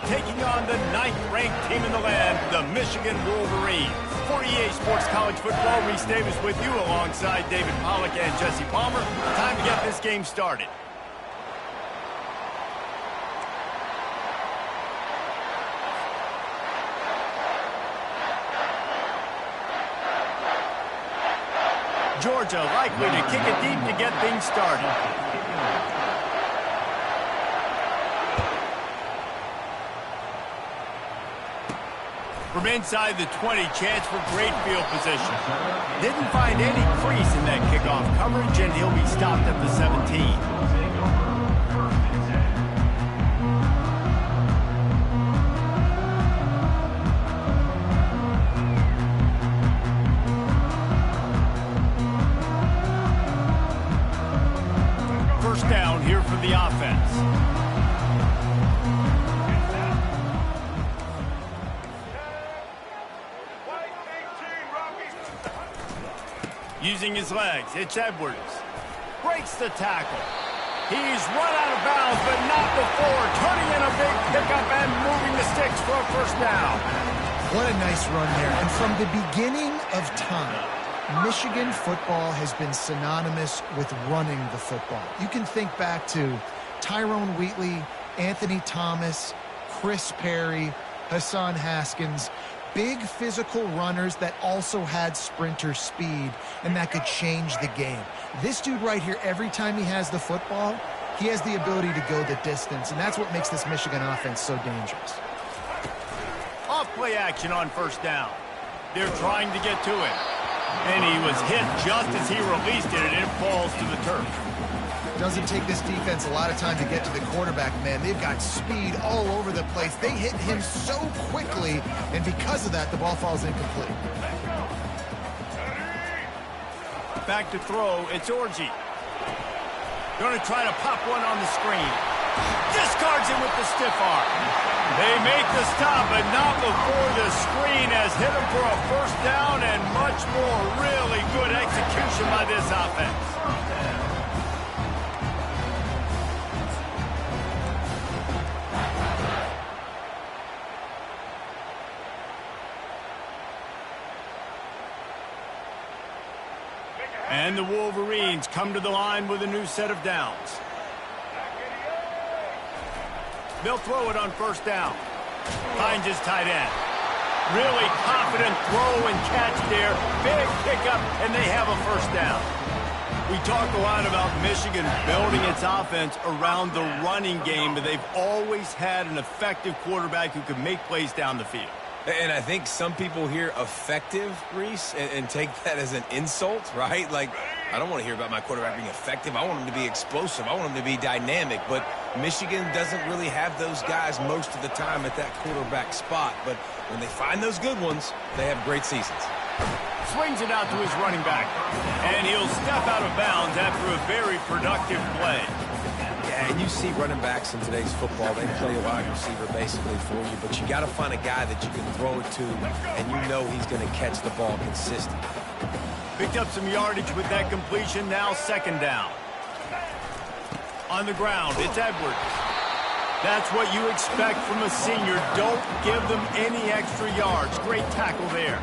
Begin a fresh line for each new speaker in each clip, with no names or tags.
taking on the 9th-ranked team in the land, the Michigan Wolverines. For EA Sports College Football, Reese Davis with you alongside David Pollack and Jesse Palmer. Time to get this game started. Georgia likely to kick it deep to get things started. From inside the 20, chance for great field position. Didn't find any crease in that kickoff coverage, and he'll be stopped at the 17. Down here for the offense. Using his legs, it's Edwards. Breaks the tackle. He's run out of bounds, but not before turning in a big pickup and moving the sticks for a first down.
What a nice run there. And from the beginning of time, Michigan football has been synonymous with running the football. You can think back to Tyrone Wheatley, Anthony Thomas, Chris Perry, Hassan Haskins. Big physical runners that also had sprinter speed and that could change the game. This dude right here, every time he has the football, he has the ability to go the distance, and that's what makes this Michigan offense so dangerous.
Off play action on first down. They're trying to get to it. And he was hit just as he released it, and it falls to the turf.
Doesn't take this defense a lot of time to get to the quarterback, man. They've got speed all over the place. They hit him so quickly, and because of that, the ball falls incomplete.
Back to throw, it's Orji. Going to try to pop one on the screen. Discards it with the stiff arm. They make the stop, but not before the screen has hit him for a first down and much more. Really good execution by this offense. And the Wolverines come to the line with a new set of downs. They'll throw it on first down. Finds his tight end. Really confident throw and catch there. Big pickup, and they have a first down. We talk a lot about Michigan building its offense around the running game, but they've always had an effective quarterback who can make plays down the field.
And I think some people hear effective, Reese, and take that as an insult, right? Like, I don't want to hear about my quarterback being effective. I want him to be explosive. I want him to be dynamic. But Michigan doesn't really have those guys most of the time at that quarterback spot. But when they find those good ones, they have great seasons.
Swings it out to his running back. And he'll step out of bounds after a very productive play.
Yeah, and you see running backs in today's football, they play a wide receiver basically for you, but you got to find a guy that you can throw it to, and you know he's going to catch the ball consistently.
Picked up some yardage with that completion, now second down. On the ground, it's Edwards. That's what you expect from a senior. Don't give them any extra yards. Great tackle there.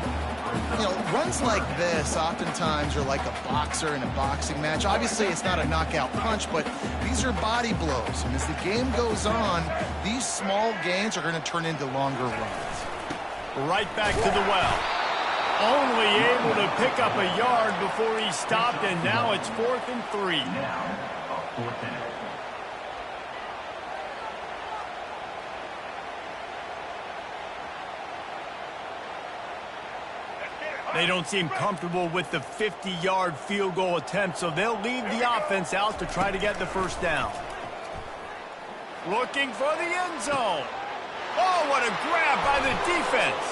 You know, runs like this oftentimes are like a boxer in a boxing match. Obviously, it's not a knockout punch, but these are body blows. And as the game goes on, these small gains are going to turn into longer runs.
Right back to the well. Only able to pick up a yard before he stopped, and now it's 4th and 3. They don't seem comfortable with the 50-yard field goal attempt, so they'll leave the offense out to try to get the first down. Looking for the end zone. Oh, what a grab by the defense.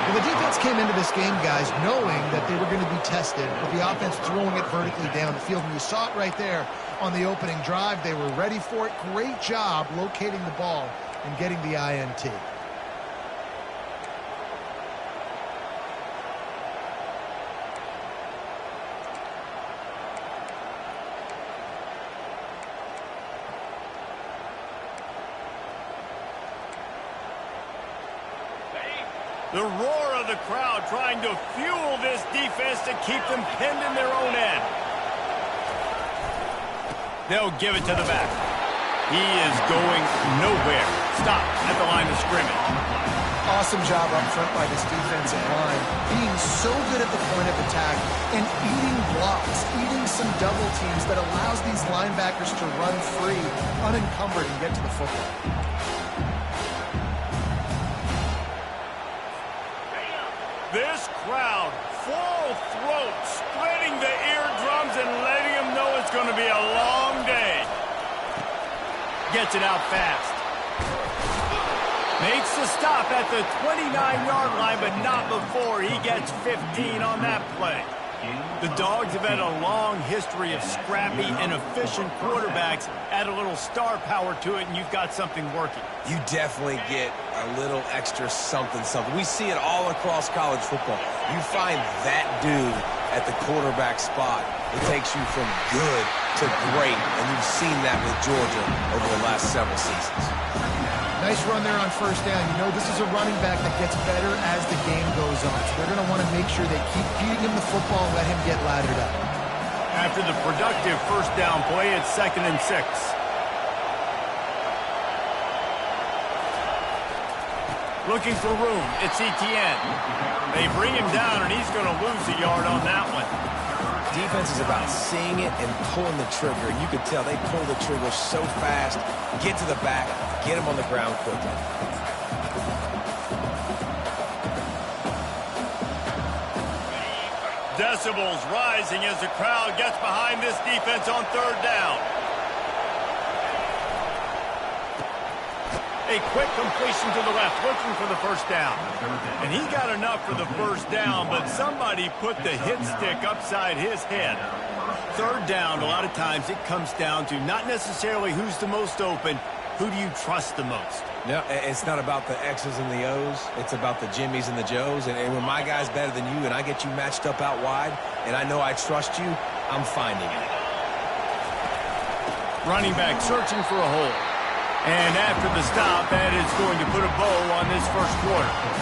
Well, the defense came into this game, guys, knowing that they were going to be tested with the offense throwing it vertically down the field. And you saw it right there on the opening drive. They were ready for it. Great job locating the ball and getting the INT.
The roar of the crowd trying to fuel this defense to keep them pinned in their own end. They'll give it to the back. He is going nowhere. Stop at the line of scrimmage.
Awesome job up front by this defensive line, being so good at the point of attack and eating blocks, eating some double teams that allows these linebackers to run free, unencumbered, and get to the football.
This crowd, full throat, splitting the eardrums and letting them know it's going to be a long day. Gets it out fast. Makes the stop at the 29-yard line, but not before he gets 15 on that play. The Dogs have had a long history of scrappy and efficient quarterbacks. Add a little star power to it, and you've got something working.
You definitely get a little extra something. We see it all across college football. You find that dude at the quarterback spot, it takes you from good to great, and you've seen that with Georgia over the last several seasons.
Nice run there on first down. You know, this is a running back that gets better as the game goes on. So they're going to want to make sure they keep feeding him the football and let him get laddered up.
After the productive first down play, it's 2nd and 6. Looking for room. It's Etienne. They bring him down, and he's going to lose a yard on that one.
Defense is about seeing it and pulling the trigger. And you could tell they pull the trigger so fast, get to the back, get him on the ground quickly.
Decibels rising as the crowd gets behind this defense on 3rd down. A quick completion to the left, looking for the first down. And he got enough for the first down, but somebody put the hit stick upside his head. 3rd down, a lot of times it comes down to not necessarily who's the most open, who do you trust the most?
No, it's not about the X's and the O's. It's about the Jimmies and the Joes. And when my guy's better than you and I get you matched up out wide and I know I trust you, I'm finding it.
Running back searching for a hole. And after the stop, that is going to put a bow on this first quarter.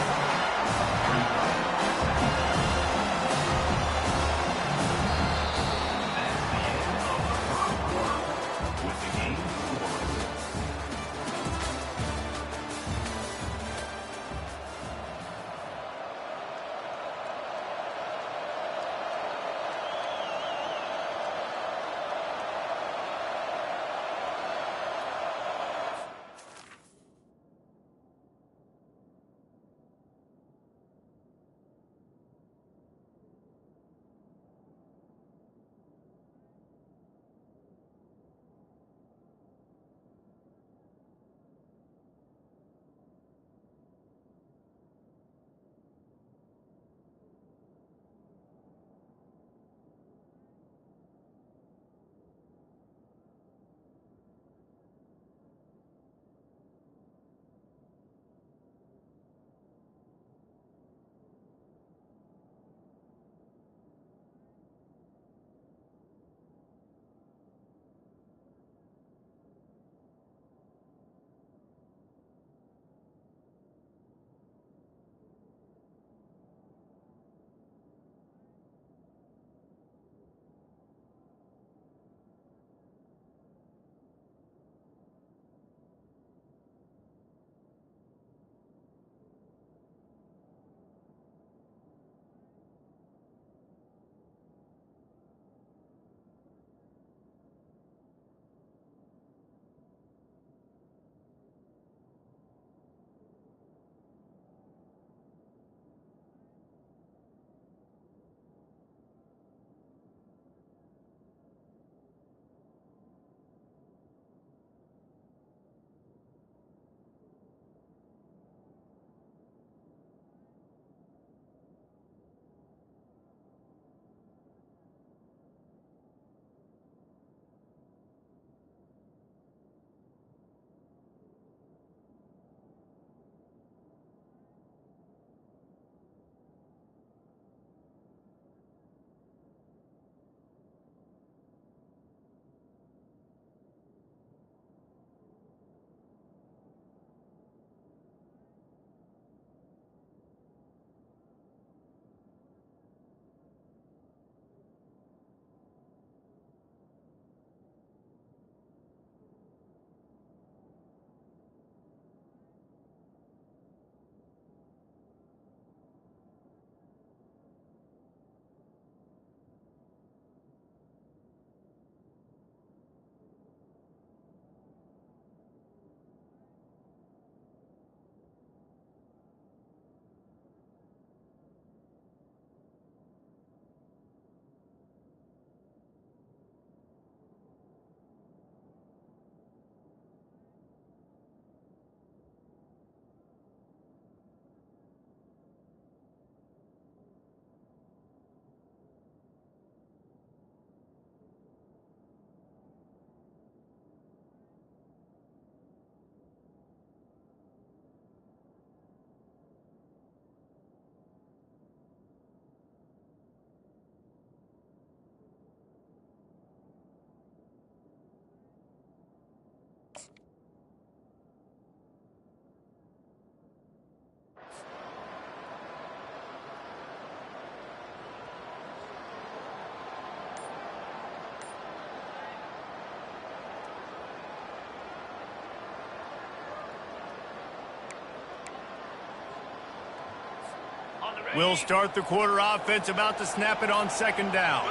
We'll start the quarter offense, about to snap it on second down.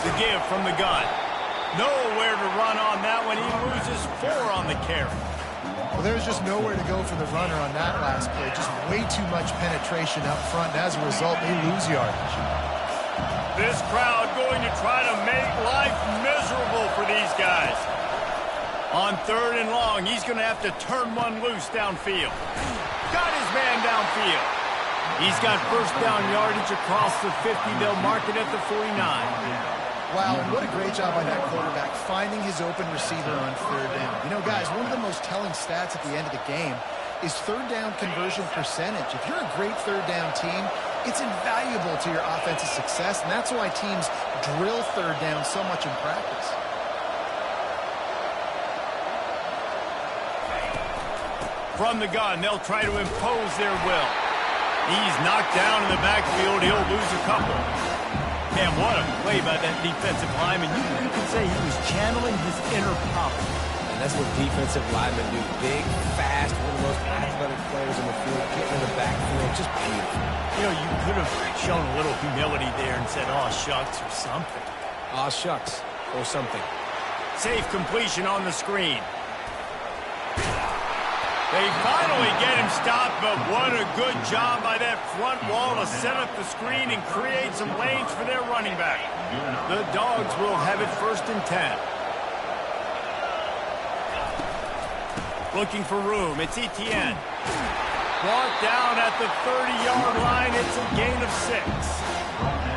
The give from the gun. Nowhere to run on that one. He loses 4 on the carry.
Well, there's just nowhere to go for the runner on that last play. Just way too much penetration up front, and as a result, they lose yardage.
This crowd going to try to make life miserable for these guys. On 3rd and long, he's going to have to turn one loose downfield. Got his man downfield. He's got first down yardage across the 50. They'll mark it at the 49.
Wow, and what a great job by that quarterback finding his open receiver on 3rd down. You know, guys, one of the most telling stats at the end of the game is 3rd down conversion percentage. If you're a great 3rd down team, it's invaluable to your offensive success, and that's why teams drill 3rd down so much in practice.
From the gun, they'll try to impose their will. He's knocked down in the backfield. He'll lose a couple. Man, what a play by that defensive lineman. You can say he was channeling his inner power.
And that's what defensive linemen do. Big, fast, one of the most athletic players in the field, getting in the backfield, just beautiful.
You know, you could have shown a little humility there and said, "Aw, shucks," or something.
Aw, shucks, or something.
Safe completion on the screen. They finally get him stopped, but what a good job by that front wall to set up the screen and create some lanes for their running back. The Dogs will have it 1st and 10. Looking for room. It's Etienne. Brought down at the 30-yard line. It's a gain of 6.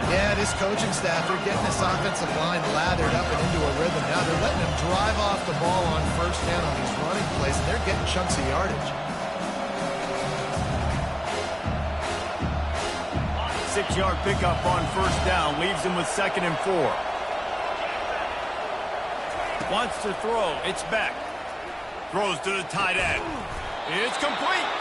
Yeah, this coaching staff, they're getting this offensive line lathered up and into a rhythm. Now they're letting them drive off the ball on 1st down on these running plays, and they're getting chunks of yardage.
6-yard pickup on 1st down. Leaves him with 2nd and 4. Wants to throw. It's Beck. Throws to the tight end. It's complete.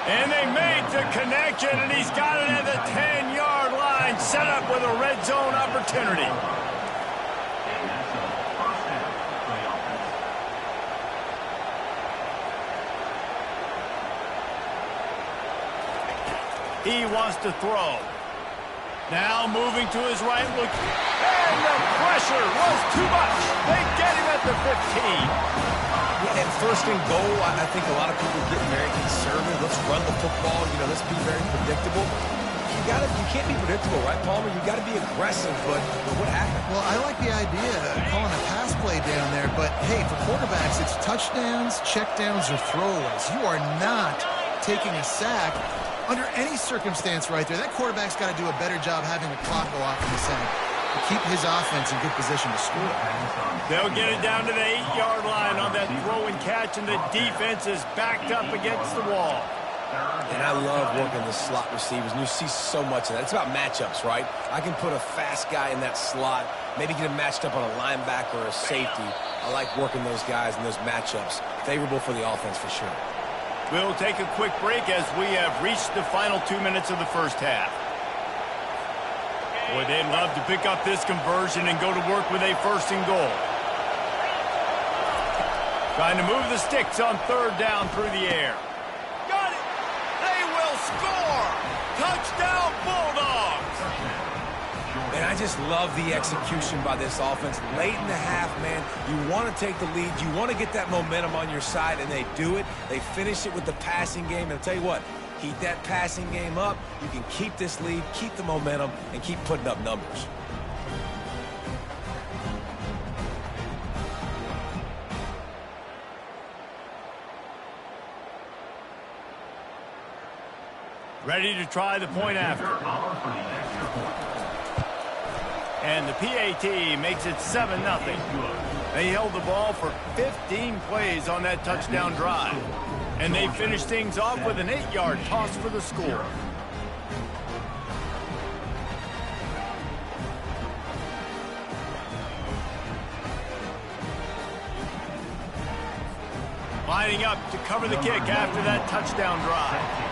And they made the connection, and he's got it at the 10-yard line, set up with a red zone opportunity. He wants to throw. Now moving to his right, look, and the pressure was too much. They get him at the 15.
At 1st and goal, I think a lot of people get very conservative. Let's run the football. You know, let's be very predictable. You can't be predictable, right, Palmer? You got to be aggressive, but what happened?
Well, I like the idea of calling a pass play down there, but hey, for quarterbacks, it's touchdowns, checkdowns, or throwaways. You are not taking a sack under any circumstance right there. That quarterback's got to do a better job having the clock go off in the center to keep his offense in good position to score.
They'll get it down to the 8-yard line on that throw and catch, and the defense is backed up against the wall.
And I love working the slot receivers, and you see so much of that. It's about matchups, right? I can put a fast guy in that slot, maybe get him matched up on a linebacker or a safety. I like working those guys in those matchups. Favorable for the offense for sure.
We'll take a quick break as we have reached the final 2 minutes of the 1st half. Boy, they'd love to pick up this conversion and go to work with a 1st and goal. Trying to move the sticks on 3rd down through the air. Got it! They will score! Touchdown, Bulldogs!
And I just love the execution by this offense. Late in the half, man, you want to take the lead. You want to get that momentum on your side, and they do it. They finish it with the passing game. And I'll tell you what, keep that passing game up. You can keep this lead, keep the momentum, and keep putting up numbers.
Ready to try the point after. And the PAT makes it 7-0. They held the ball for 15 plays on that touchdown drive. And they finished things off with an 8-yard toss for the score. Lining up to cover the kick after that touchdown drive.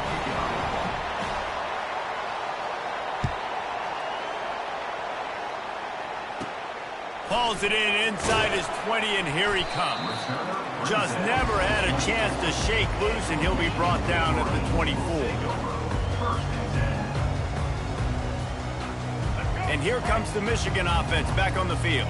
Hauls it in inside his 20, and here he comes. Just never had a chance to shake loose, and he'll be brought down at the 24. And here comes the Michigan offense back on the field.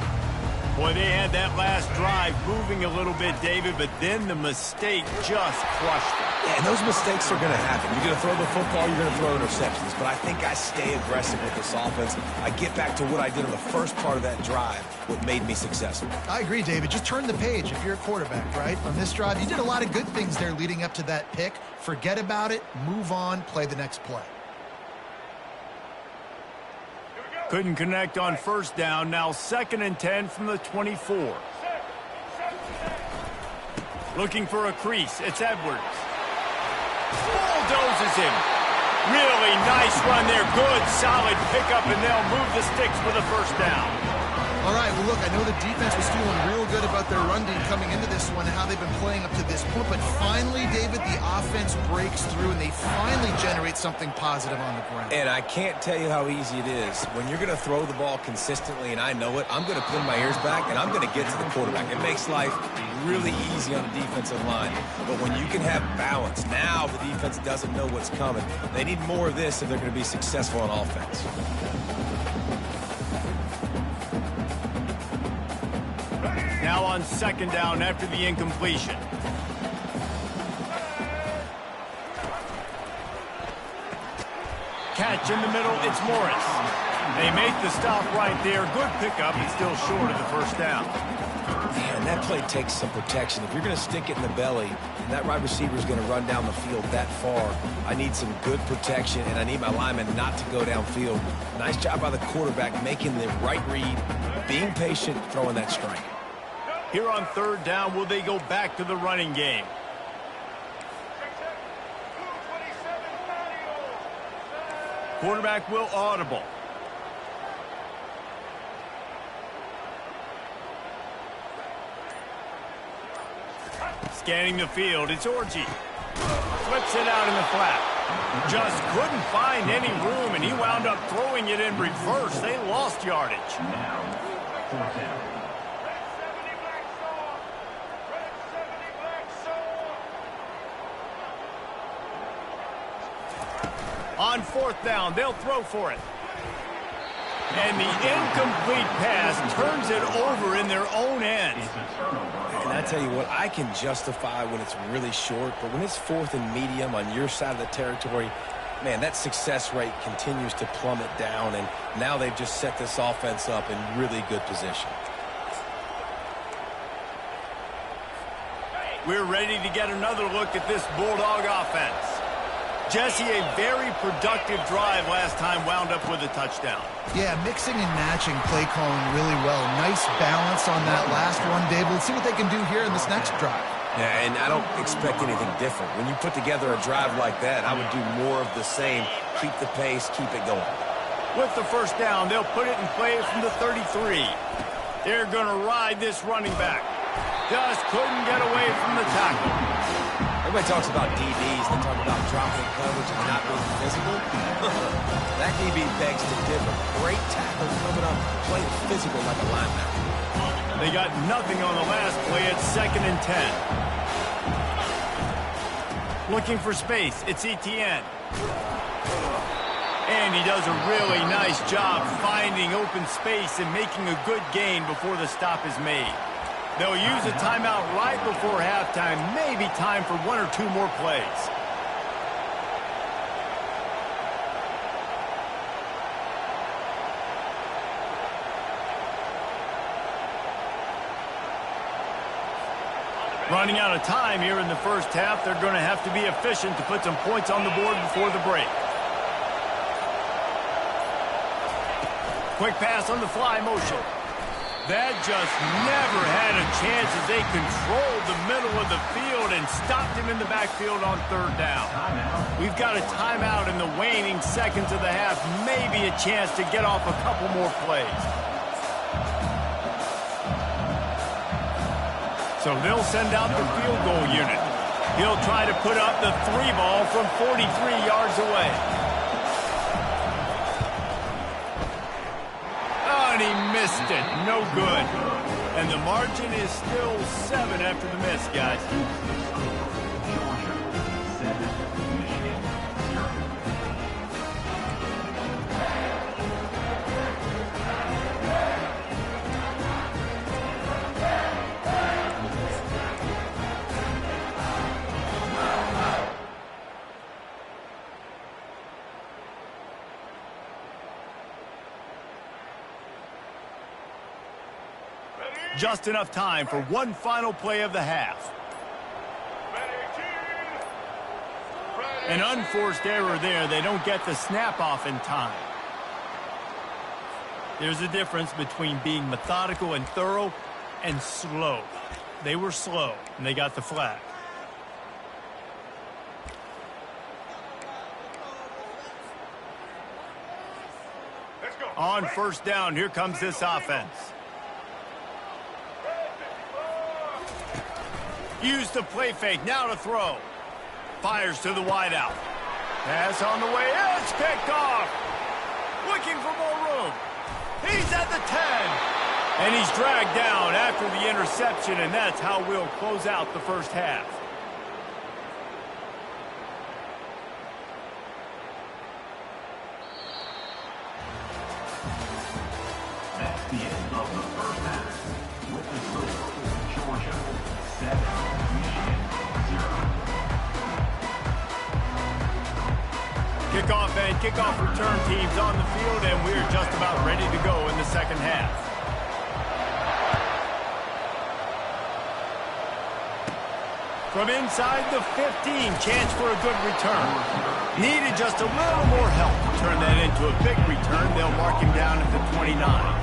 Boy, they had that last drive moving a little bit, David, but then the mistake just crushed them.
Yeah, and those mistakes are going to happen. You're going to throw the football, you're going to throw interceptions. But I think I stay aggressive with this offense. I get back to what I did on the first part of that drive, what made me successful.
I agree, David. Just turn the page if you're a quarterback, right? On this drive, you did a lot of good things there leading up to that pick. Forget about it, move on, play the next play.
Couldn't connect on first down. Now 2nd and 10 from the 24. Looking for a crease. It's Edwards. Bulldozes him. Really nice run there. Good, solid pickup, and they'll move the sticks for the first down.
All right, well, look, I know the defense was feeling real good about their run D coming into this one and how they've been playing up to this point, but finally, David, the offense breaks through and they finally generate something positive on the ground.
And I can't tell you how easy it is. When you're going to throw the ball consistently, and I know it, I'm going to pin my ears back, and I'm going to get to the quarterback. It makes life really easy on the defensive line. But when you can have balance, now the defense doesn't know what's coming. They need more of this if they're going to be successful on offense.
Now on 2nd down after the incompletion. Catch in the middle, it's Morris. They make the stop right there. Good pickup, and still short of the first down.
Man, that play takes some protection. If you're going to stick it in the belly, and that wide receiver is going to run down the field that far, I need some good protection, and I need my lineman not to go downfield. Nice job by the quarterback making the right read, being patient, throwing that strike.
Here on 3rd down, will they go back to the running game? Quarterback will audible. Scanning the field, it's Orji. Flips it out in the flat. Just couldn't find any room, and he wound up throwing it in reverse. They lost yardage. On 4th down, they'll throw for it. And the incomplete pass turns it over in their own end.
And I tell you what, I can justify when it's really short, but when it's 4th and medium on your side of the territory, man, that success rate continues to plummet down, and now they've just set this offense up in really good position.
We're ready to get another look at this Bulldog offense. Jesse, a very productive drive last time, wound up with a touchdown.
Yeah, mixing and matching play calling really well. Nice balance on that last one, Dave. Let's see what they can do here in this next drive.
Yeah, and I don't expect anything different. When you put together a drive like that, I would do more of the same. Keep the pace, keep it going.
With the first down, they'll put it in play from the 33. They're going to ride this running back. Just couldn't get away from the tackle.
Everybody talks about DBs. They talk about dropping coverage and not being physical. That DB begs to differ. Great tackle coming up, playing physical like a linebacker.
They got nothing on the last play. It's 2nd and 10. Looking for space. It's Etienne. And he does a really nice job finding open space and making a good gain before the stop is made. They'll use a timeout right before halftime. Maybe time for 1 or 2 more plays. Running out of time here in the first half. They're going to have to be efficient to put some points on the board before the break. Quick pass on the fly motion. That just never had a chance as they controlled the middle of the field and stopped him in the backfield on 3rd down. We've got a timeout in the waning seconds of the half. Maybe a chance to get off a couple more plays. So they'll send out the field goal unit. He'll try to put up the 3 ball from 43 yards away. Oh, and he missed Missed it. No good. And the margin is still 7 after the miss, guys. Just enough time for one final play of the half. An unforced error there. They don't get the snap off in time. There's a difference between being methodical and thorough and slow. They were slow, and they got the flag. On first down, here comes this offense. Use the play fake, now to throw. Fires to the wideout. Pass on the way, it's picked off. Looking for more room. He's at the 10. And he's dragged down after the interception, and that's how we'll close out the first half.
That's the end of the first half. With the score, Georgia 7, Michigan 0.
Kickoff and kickoff return teams on the field, and we're just about ready to go in the second half. From inside the 15, chance for a good return. Needed just a little more help to turn that into a big return. They'll mark him down at the 29.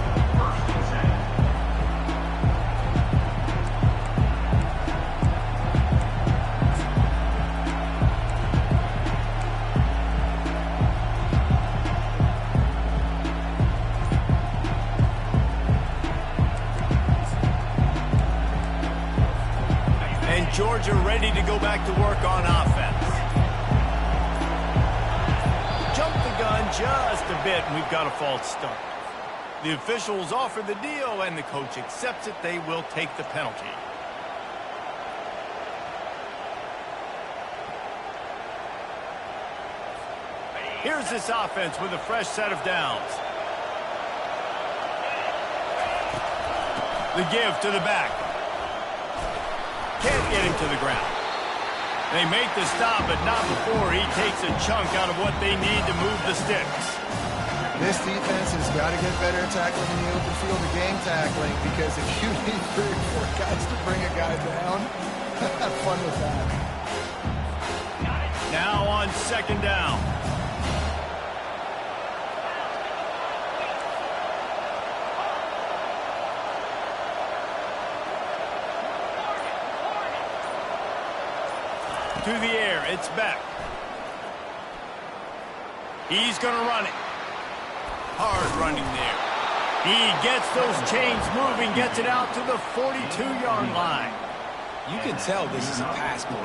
Georgia ready to go back to work on offense. Jump the gun just a bit, and we've got a false start. The officials offer the deal, and the coach accepts it. They will take the penalty. Here's this offense with a fresh set of downs. The give to the back. Can't get him to the ground. They make the stop, but not before he takes a chunk out of what they need to move the sticks.
This defense has got to get better at tackling in the open field of game tackling, because if you need 3 or 4 guys to bring a guy down, have fun with that.
Now on second down. To the air, it's back. He's going to run it. Hard running there. He gets those chains moving, gets it out to the 42-yard line.
You can tell this is a pass play.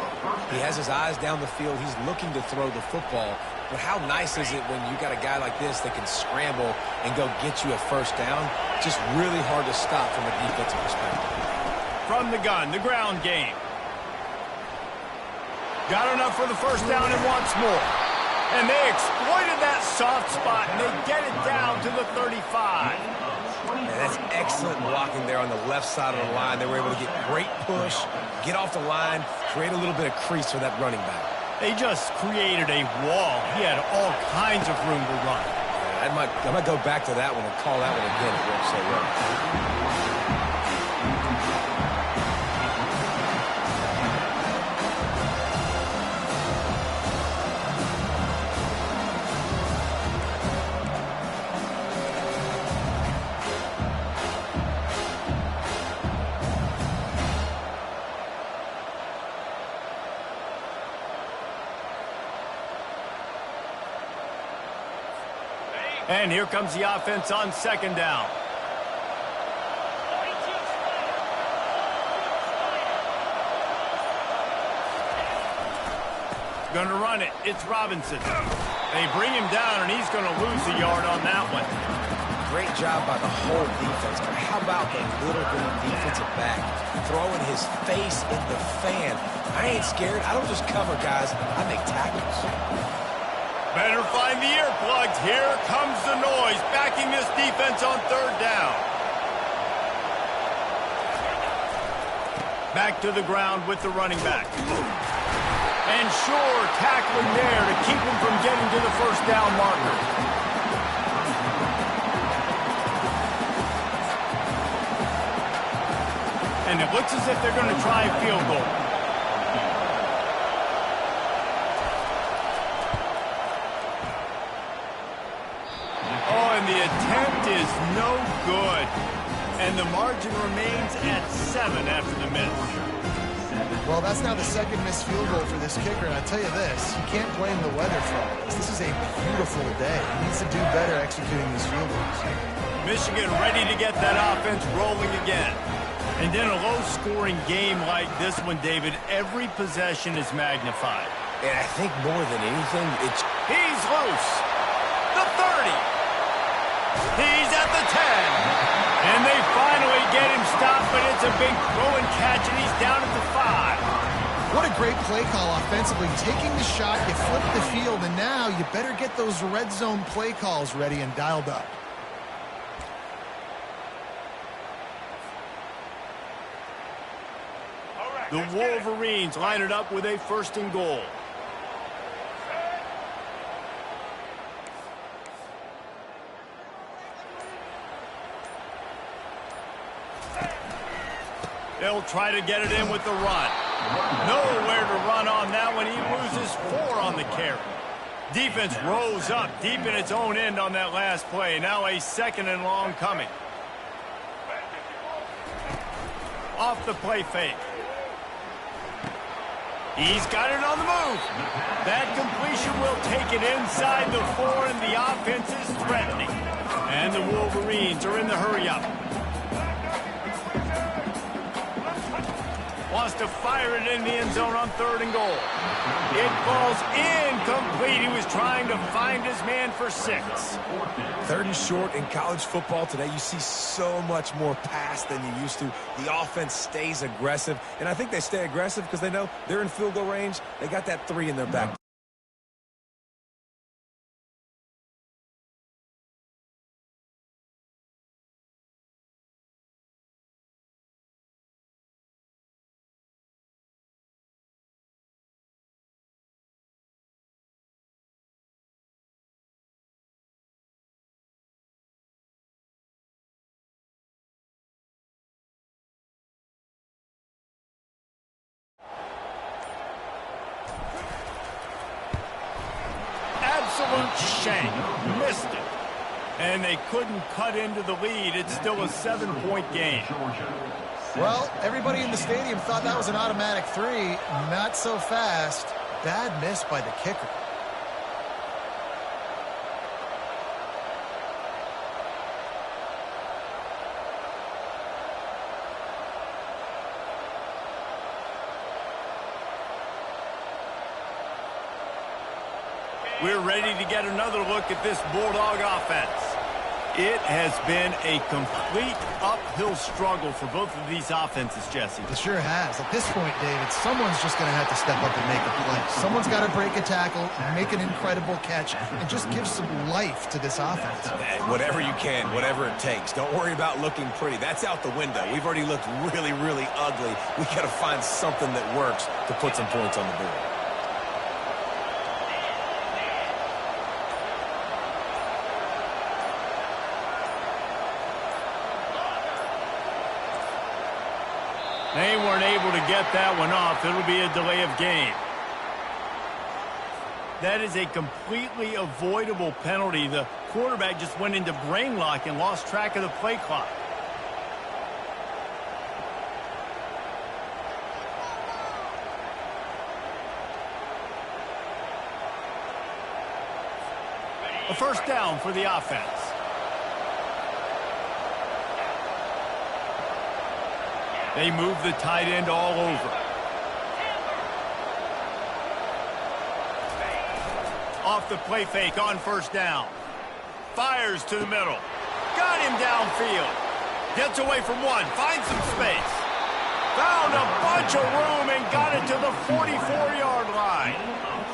He has his eyes down the field. He's looking to throw the football. But how nice is it when you got a guy like this that can scramble and go get you a first down? Just really hard to stop from a defensive perspective.
From the gun, the ground game. Got enough for the first down and wants more. And they exploited that soft spot, and they get it down to the 35.
Man, that's excellent blocking there on the left side of the line. They were able to get great push, get off the line, create a little bit of crease for that running back.
They just created a wall. He had all kinds of room to run.
I might go back to that one and call that one again. It worked so well.
And here comes the offense on second down. Going to run it. It's Robinson. They bring him down, and he's going to lose a yard on that one.
great job by the whole defense. But how about the little green defensive back throwing his face in the fan? I ain't scared. I don't just cover guys. I make tackles.
Better find the earplugs. Here comes the noise, backing this defense on third down. Back to the ground with the running back. And sure, tackling there to keep him from getting to the first down marker. And it looks as if they're going to try a field goal. Oh, and the attempt is no good. And the margin remains at 7 after the miss.
Well, that's now the second missed field goal for this kicker, and I tell you this, you can't blame the weather for all this. This is a beautiful day. He needs to do better executing these field goals.
Michigan ready to get that offense rolling again. And in a low-scoring game like this one, David, every possession is magnified.
And I think more than anything, it's...
He's loose. The 30. He's at the 10. And they finally get him stopped, but it's a big throw and catch, and he's down at the 5.
What a great play call offensively. Taking the shot, you flip the field, and now you better get those red zone play calls ready and dialed up.
The Wolverines line it up with a 1st and goal. They'll try to get it in with the run. Nowhere to run on that one. He loses 4 on the carry. Defense rose up deep in its own end on that last play. Now a 2nd and long coming. Off the play fake. He's got it on the move. That completion will take it inside the 4, and the offense is threatening. And the Wolverines are in the hurry-up. Wants to fire it in the end zone on 3rd and goal. It falls incomplete. He was trying to find his man for 6.
3rd and short in college football today. You see so much more pass than you used to. The offense stays aggressive, and I think they stay aggressive because they know they're in field goal range. They got that 3 in their back.
Absolute shank. Missed it. And they couldn't cut into the lead. It's still a 7-point game.
Well, everybody in the stadium thought that was an automatic 3. Not so fast. Bad miss by the kicker.
We're ready to get another look at this Bulldog offense. It has been a complete uphill struggle for both of these offenses, Jesse.
It sure has. At this point, David, someone's just going to have to step up and make a play. Someone's got to break a tackle, make an incredible catch, and just give some life to this offense.
Whatever you can, whatever it takes. Don't worry about looking pretty. That's out the window. We've already looked really, really ugly. We got to find something that works to put some points on the board.
They weren't able to get that one off. It'll be a delay of game. That is a completely avoidable penalty. The quarterback just went into brain lock and lost track of the play clock. A 1st down for the offense. They move the tight end all over. Off the play fake on 1st down. Fires to the middle. Got him downfield. Gets away from one. Finds some space. Found a bunch of room and got it to the 44-yard line.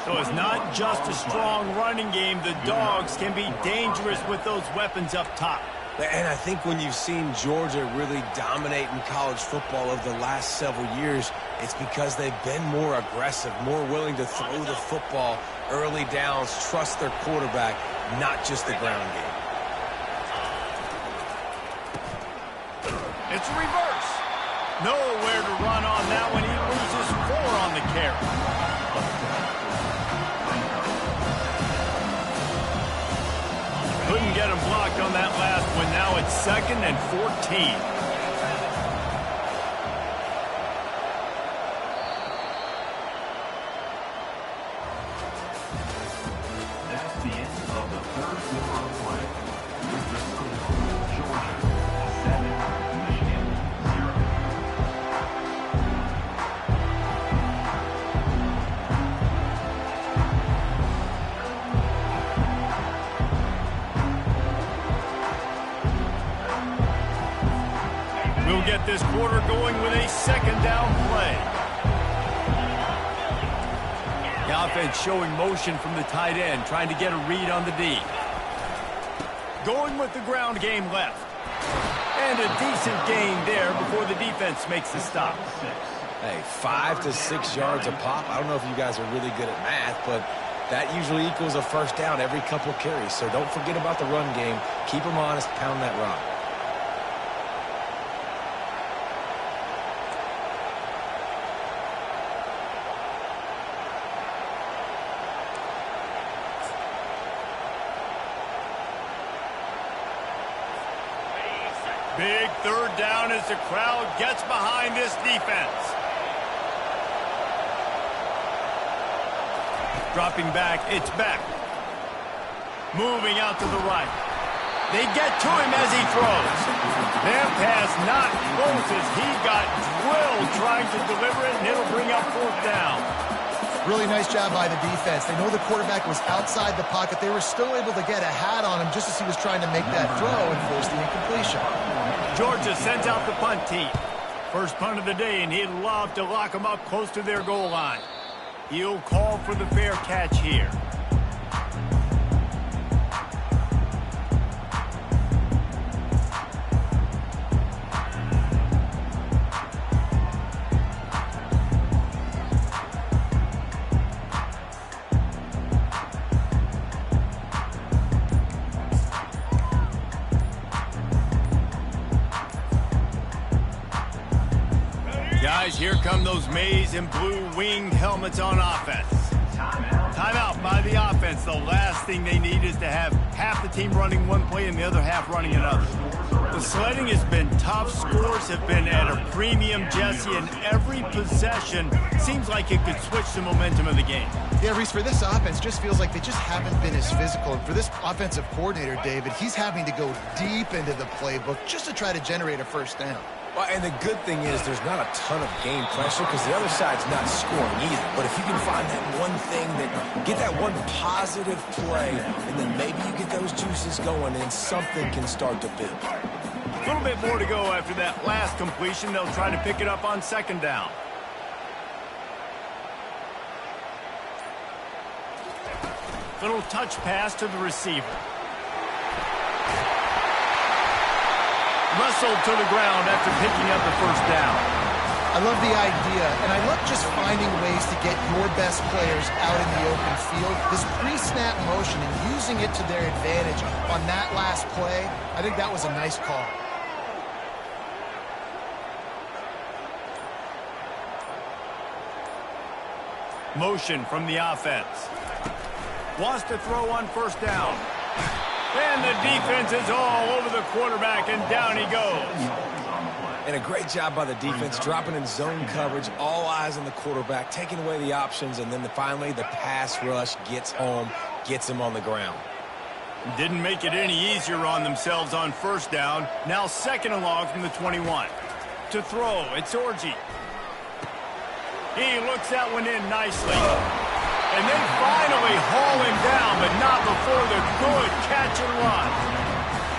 So it's not just a strong running game. The Dogs can be dangerous with those weapons up top.
And I think when you've seen Georgia really dominate in college football over the last several years, it's because they've been more aggressive, more willing to throw the football early downs, trust their quarterback, not just the ground game.
It's a reverse. Nowhere to run on that one. He loses 4 on the carry. Couldn't get him blocked on that last one. Now it's 2nd and 14.
That's the end of the third quarter of play. With the score, Georgia 7, Michigan 0.
We'll get this quarter going with a 2nd down play. The offense showing motion from the tight end, trying to get a read on the D. Going with the ground game left. And a decent gain there before the defense makes the stop.
Hey, 5 to 6 yards a pop. I don't know if you guys are really good at math, but that usually equals a first down every couple carries. So don't forget about the run game. Keep them honest, pound that rock.
Big 3rd down as the crowd gets behind this defense. Dropping back, it's Beck. Moving out to the right. They get to him as he throws. Their pass not close as he got drilled trying to deliver it, and it'll bring up 4th down.
Really nice job by the defense. They know the quarterback was outside the pocket. They were still able to get a hat on him just as he was trying to make that throw and force the incompletion.
Georgia sends out the punt team. First punt of the day, and he'd love to lock them up close to their goal line. He'll call for the fair catch here. Guys, here come those maize and blue winged helmets on offense. Timeout by the offense. The last thing they need is to have half the team running one play and the other half running another. The sledding has been tough. Scores have been at a premium, Jesse, and every possession seems like it could switch the momentum of the game.
Yeah, Reese, for this offense, just feels like they just haven't been as physical. And for this offensive coordinator, David, he's having to go deep into the playbook just to try to generate a first down.
Well, and the good thing is there's not a ton of game pressure because the other side's not scoring either. But if you can find that one thing, get that one positive play, and then maybe you get those juices going and something can start to build.
A little bit more to go after that last completion. They'll try to pick it up on 2nd down. Little touch pass to the receiver. Wrestled to the ground after picking up the first down.
I love the idea, and I love just finding ways to get your best players out in the open field. This pre-snap motion and using it to their advantage on that last play, I think that was a nice call.
Motion from the offense. Wants to throw on first down. And the defense is all over the quarterback, and down he goes.
And a great job by the defense, dropping in zone coverage, all eyes on the quarterback, taking away the options, and then finally the pass rush gets home, gets him on the ground.
Didn't make it any easier on themselves on first down. Now 2nd and long from the 21. To throw, it's Orji. He looks that one in nicely. And they finally haul him down, but not before the good catch and run.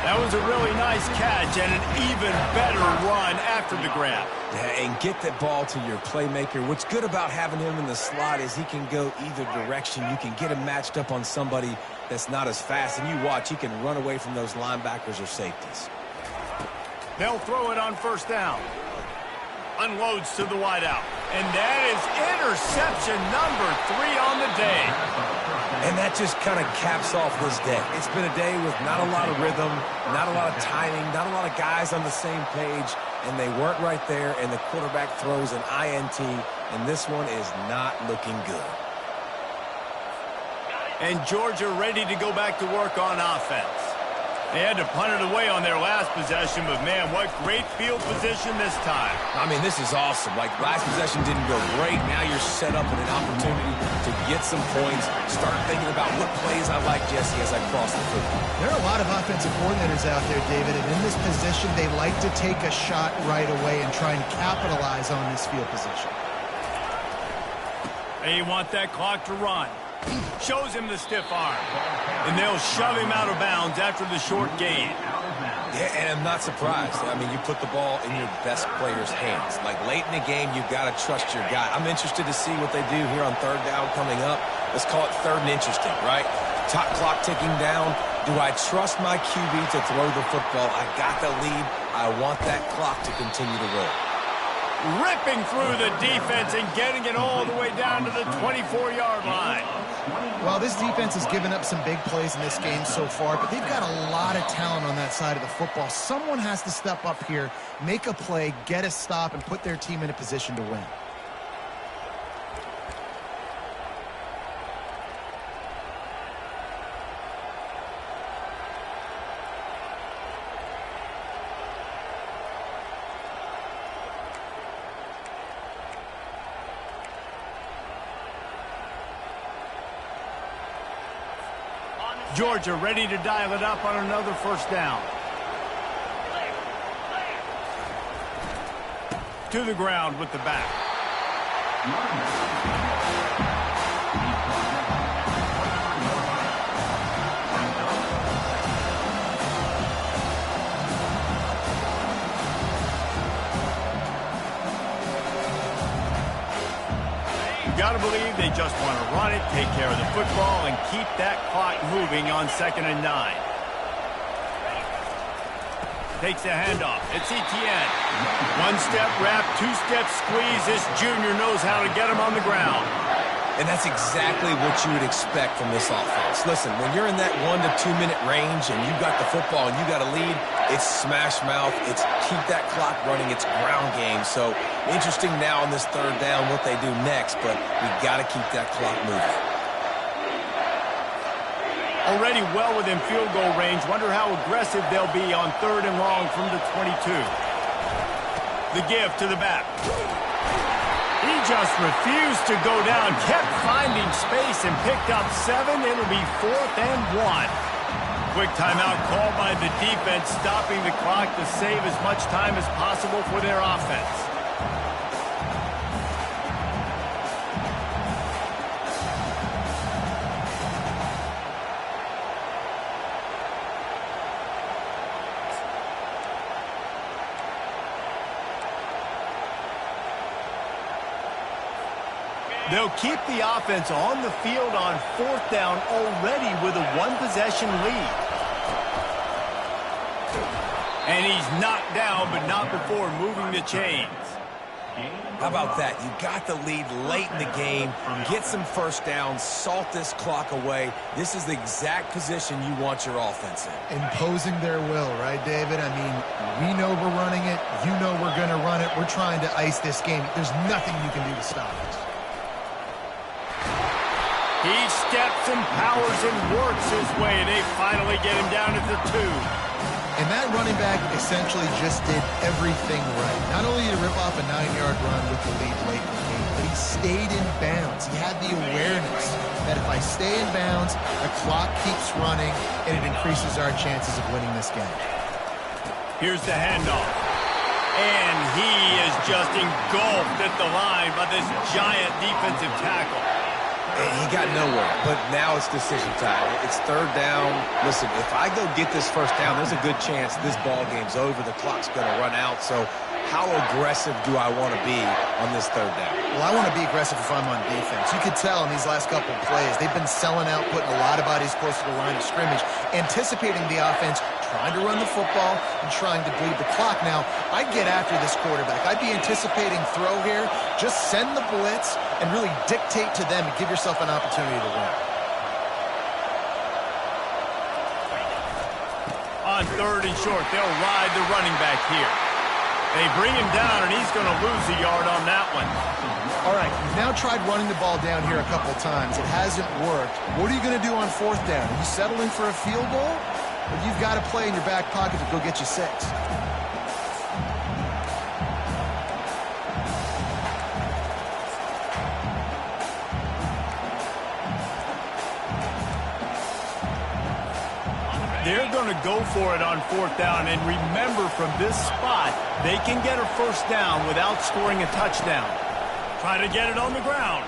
That was a really nice catch and an even better run after the grab.
Yeah, and get that ball to your playmaker. What's good about having him in the slot is he can go either direction. You can get him matched up on somebody that's not as fast, and you watch, he can run away from those linebackers or safeties.
They'll throw it on first down. Unloads to the wideout. And that is interception number 3 on the day.
And that just kind of caps off this day. It's been a day with not a lot of rhythm, not a lot of timing, not a lot of guys on the same page, and they weren't right there, and the quarterback throws an INT, and this one is not looking good.
And Georgia ready to go back to work on offense. They had to punt it away on their last possession, but, man, what great field position this time.
I mean, this is awesome. Like, last possession didn't go great. Now you're set up with an opportunity to get some points. Start thinking about what plays I like, Jesse, as I cross the football.
There are a lot of offensive coordinators out there, David, and in this position, they like to take a shot right away and try and capitalize on this field position.
They want that clock to run. Shows him the stiff arm. And they'll shove him out of bounds after the short gain.
Yeah, and I'm not surprised. I mean, you put the ball in your best player's hands. Like, late in the game, you've got to trust your guy. I'm interested to see what they do here on third down coming up. Let's call it third and interesting, right? Top clock ticking down. Do I trust my QB to throw the football? I got the lead. I want that clock to continue to roll.
Ripping through the defense and getting it all the way down to the 24-yard line.
Well, this defense has given up some big plays in this game so far, but they've got a lot of talent on that side of the football. Someone has to step up here, make a play, get a stop, and put their team in a position to win.
Georgia ready to dial it up on another first down. To the ground with the back. Got to believe they just want to run it, take care of the football, and keep that clock moving on 2nd and 9. Takes the handoff. It's Etienne. One-step wrap, two-step squeeze. This junior knows how to get him on the ground.
And that's exactly what you would expect from this offense. Listen, when you're in that 1 to 2 minute range and you got the football and you got a lead, it's smash mouth, it's keep that clock running, it's ground game. So interesting now on this third down what they do next, but we got to keep that clock moving.
Already well within field goal range. Wonder how aggressive they'll be on 3rd and long from the 22. The give to the back. He just refused to go down, kept finding space and picked up 7. It'll be 4th and 1. Quick timeout called by the defense, stopping the clock to save as much time as possible for their offense. They'll keep the offense on the field on 4th down already with a 1-possession lead. And he's knocked down, but not before moving the chains.
How about that? You got the lead late in the game. Get some first downs. Salt this clock away. This is the exact position you want your offense in.
Imposing their will, right, David? I mean, we know we're running it. You know we're going to run it. We're trying to ice this game. There's nothing you can do to stop us.
He steps and powers and works his way. They finally get him down at the 2.
And that running back essentially just did everything right. Not only did he rip off a 9-yard run with the lead late in the game, but he stayed in bounds. He had the awareness that if I stay in bounds, the clock keeps running, and it increases our chances of winning this game.
Here's the handoff. And he is just engulfed at the line by this giant defensive tackle.
And he got nowhere, but now it's decision time. It's third down. Listen, if I go get this first down, there's a good chance this ball game's over. The clock's going to run out. So how aggressive do I want to be on this third down?
Well, I want to be aggressive if I'm on defense. You could tell in these last couple of plays, they've been selling out, putting a lot of bodies close to the line of scrimmage, anticipating the offense, trying to run the football and trying to bleed the clock. Now, I'd get after this quarterback. I'd be anticipating throw here. Just send the blitz and really dictate to them and give yourself an opportunity to win.
On third and short, they'll ride the running back here. They bring him down, and he's going to lose a yard on that one.
All right, you've now tried running the ball down here a couple of times. It hasn't worked. What are you going to do on fourth down? Are you settling for a field goal? Or you've got to play in your back pocket to go get you 6?
They're going to go for it on fourth down, and remember, from this spot, they can get a first down without scoring a touchdown. Try to get it on the ground.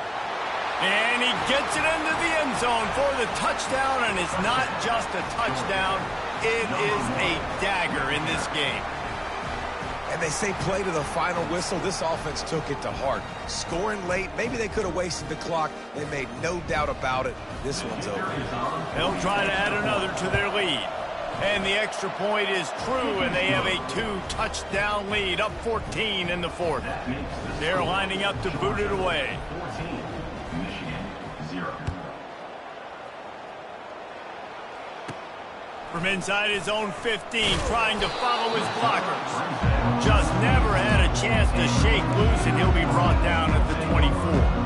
And he gets it into the end zone for the touchdown, and it's not just a touchdown, it is a dagger in this game.
And they say play to the final whistle. This offense took it to heart. Scoring late, maybe they could have wasted the clock. They made no doubt about it. This one's over.
They'll try to add another to their lead. And the extra point is true, and they have a 2-touchdown lead, up 14 in the fourth. They're lining up to boot it away.
14, Michigan 0.
From inside his own 15, trying to follow his blockers. Just never had a chance to shake loose, and he'll be brought down at the 24.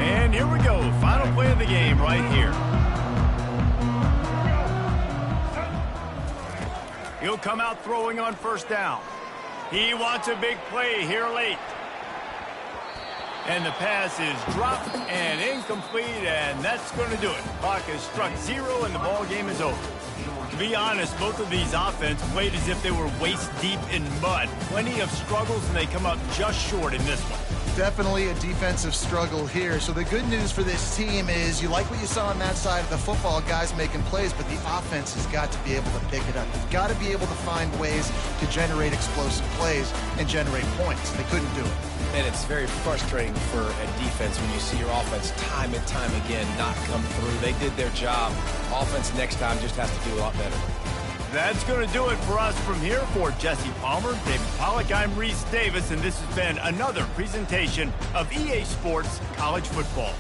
And here we go, final play of the game right here. He'll come out throwing on first down. He wants a big play here late. And the pass is dropped and incomplete, and that's going to do it. Clock has struck 0, and the ball game is over. To be honest, both of these offenses played as if they were waist deep in mud. Plenty of struggles, and they come up just short in this one.
Definitely a defensive struggle here. So the good news for this team is you like what you saw on that side of the football, guys making plays, but the offense has got to be able to pick it up. You've got to be able to find ways to generate explosive plays and generate points. They couldn't do it.
And it's very frustrating for a defense when you see your offense time and time again not come through. They did their job. Offense next time just has to do a lot better.
That's going to do it for us from here. For Jesse Palmer, David Pollack, I'm Reese Davis, and this has been another presentation of EA Sports College Football.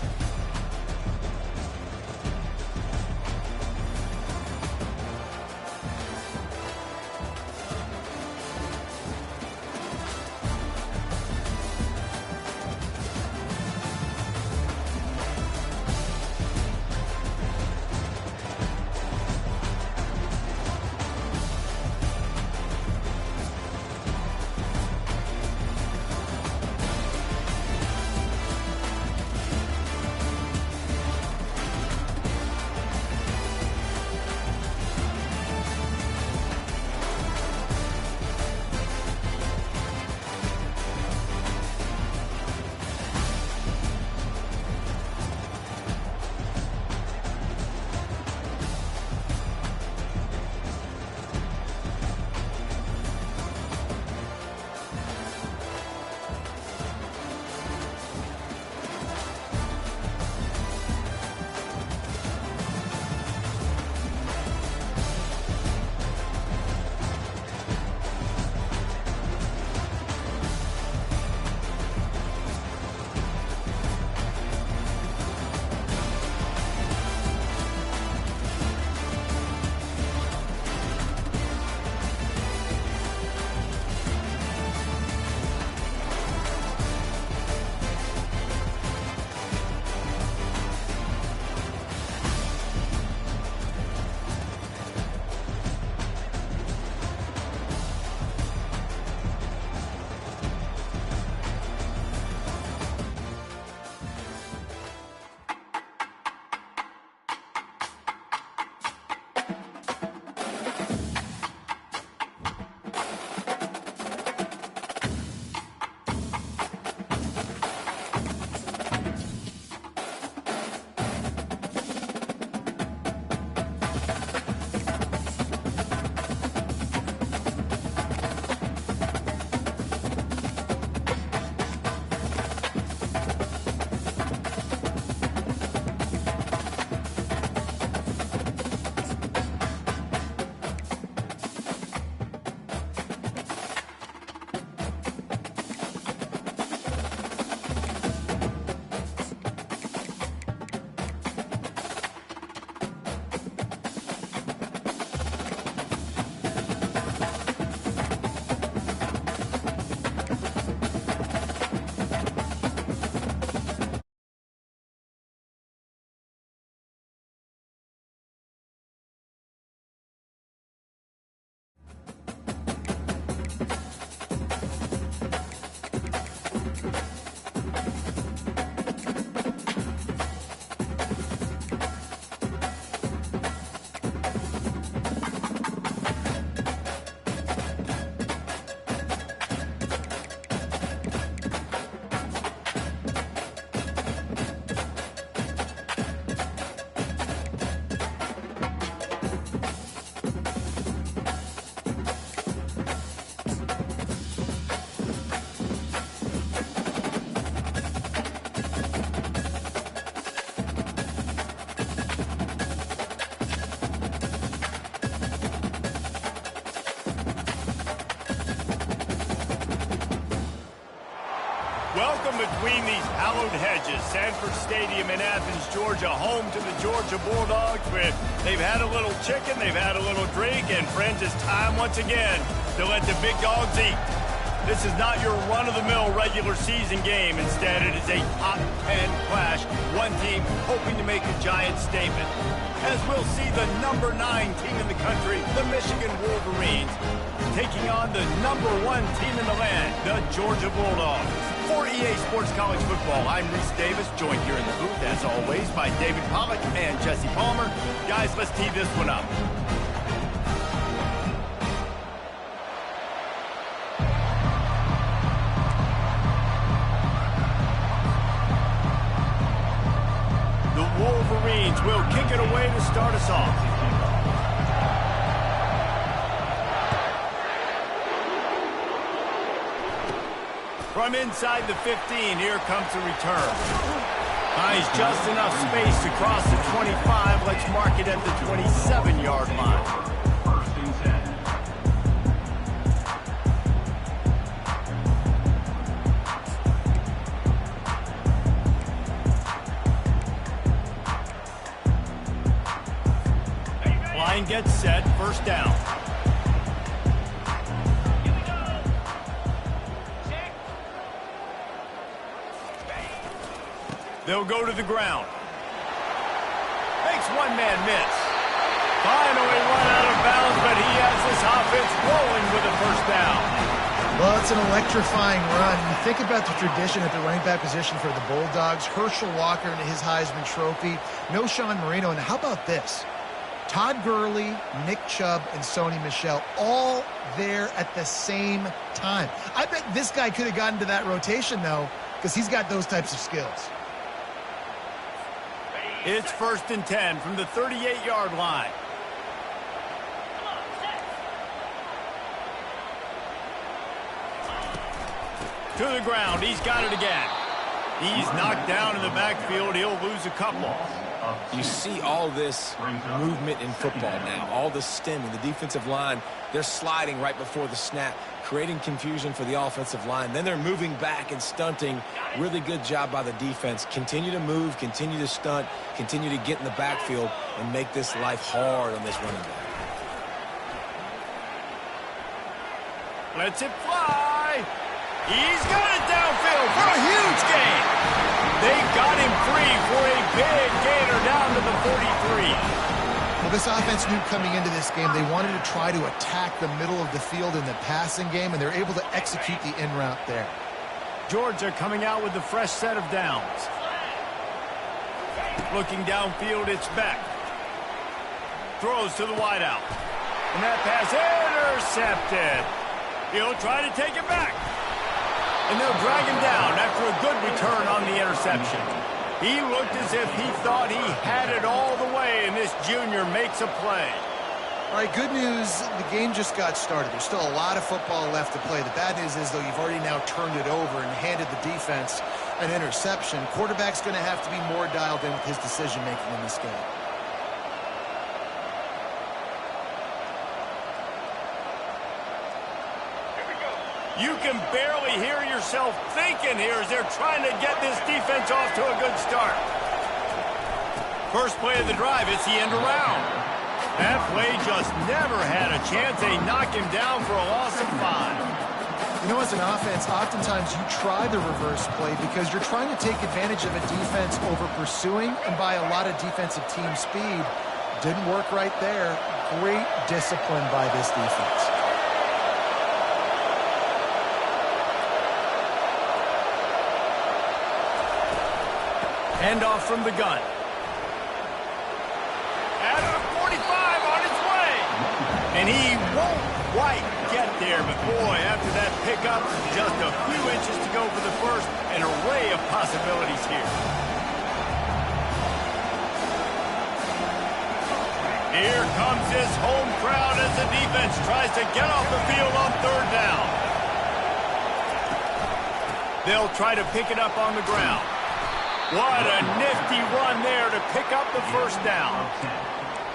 Welcome between these hallowed hedges. Sanford Stadium in Athens, Georgia, home to the Georgia Bulldogs. They've had a little chicken, they've had a little drink, and friends, it's time once again to let the big dogs eat. This is not your run-of-the-mill regular season game. Instead, it is a top 10 clash. One team hoping to make a giant statement. As we'll see the number 9 team in the country, the Michigan Wolverines, taking on the number 1 team in the land, the Georgia Bulldogs. For EA Sports College Football, I'm Reese Davis, joined here in the booth, as always, by David Pollack and Jesse Palmer. Guys, let's tee this one up. The Wolverines will kick it away to start us off. From inside the 15, here comes the return. Finds just enough space to cross the 25. Let's mark it at the 27-yard line.
First and 10.
Line gets set, first down. They'll go to the ground. Makes one man miss. Finally run out of bounds, but he has this offense rolling with a first down.
Well, it's an electrifying run. You think about the tradition at the running back position for the Bulldogs. Herschel Walker and his Heisman Trophy. No Sean Marino. And how about this? Todd Gurley, Nick Chubb, and Sony Michel all there at the same time. I bet this guy could have gotten to that rotation, though, because he's got those types of skills.
It's first and 10 from the 38-yard line. To the ground. He's got it again. He's knocked down in the backfield. He'll lose a couple.
You see all this movement in football now, all the stemming, the defensive line, they're sliding right before the snap, creating confusion for the offensive line. Then they're moving back and stunting. Really good job by the defense. Continue to move, continue to stunt, continue to get in the backfield and make this life hard on this running back.
Lets it fly. He's got it downfield for a huge gain. They got him free for a big gainer down to the 43.
Well, this offense knew coming into this game they wanted to try to attack the middle of the field in the passing game, and they're able to execute the in route there.
Georgia coming out with a fresh set of downs. Looking downfield, it's Beck. Throws to the wideout. And that pass intercepted. He'll try to take it back. And they'll drag him down after a good return on the interception. He looked as if he thought he had it all the way, and this junior makes a play.
All right, good news, the game just got started. There's still a lot of football left to play. The bad news is, though, you've already now turned it over and handed the defense an interception. Quarterback's going to have to be more dialed in with his decision-making in this game.
You can barely hear yourself thinking here as they're trying to get this defense off to a good start. First play of the drive, it's the end around. That play just never had a chance. They knock him down for a loss of 5.
You know, as an offense, oftentimes you try the reverse play because you're trying to take advantage of a defense over pursuing and by a lot of defensive team speed. Didn't work right there. Great discipline by this defense.
Handoff from the gun. At the 45 on its way. And he won't quite get there, but boy, after that pickup, just a few inches to go for the first. An array of possibilities here. Here comes this home crowd as the defense tries to get off the field on third down. They'll try to pick it up on the ground. What a nifty run there to pick up the first down.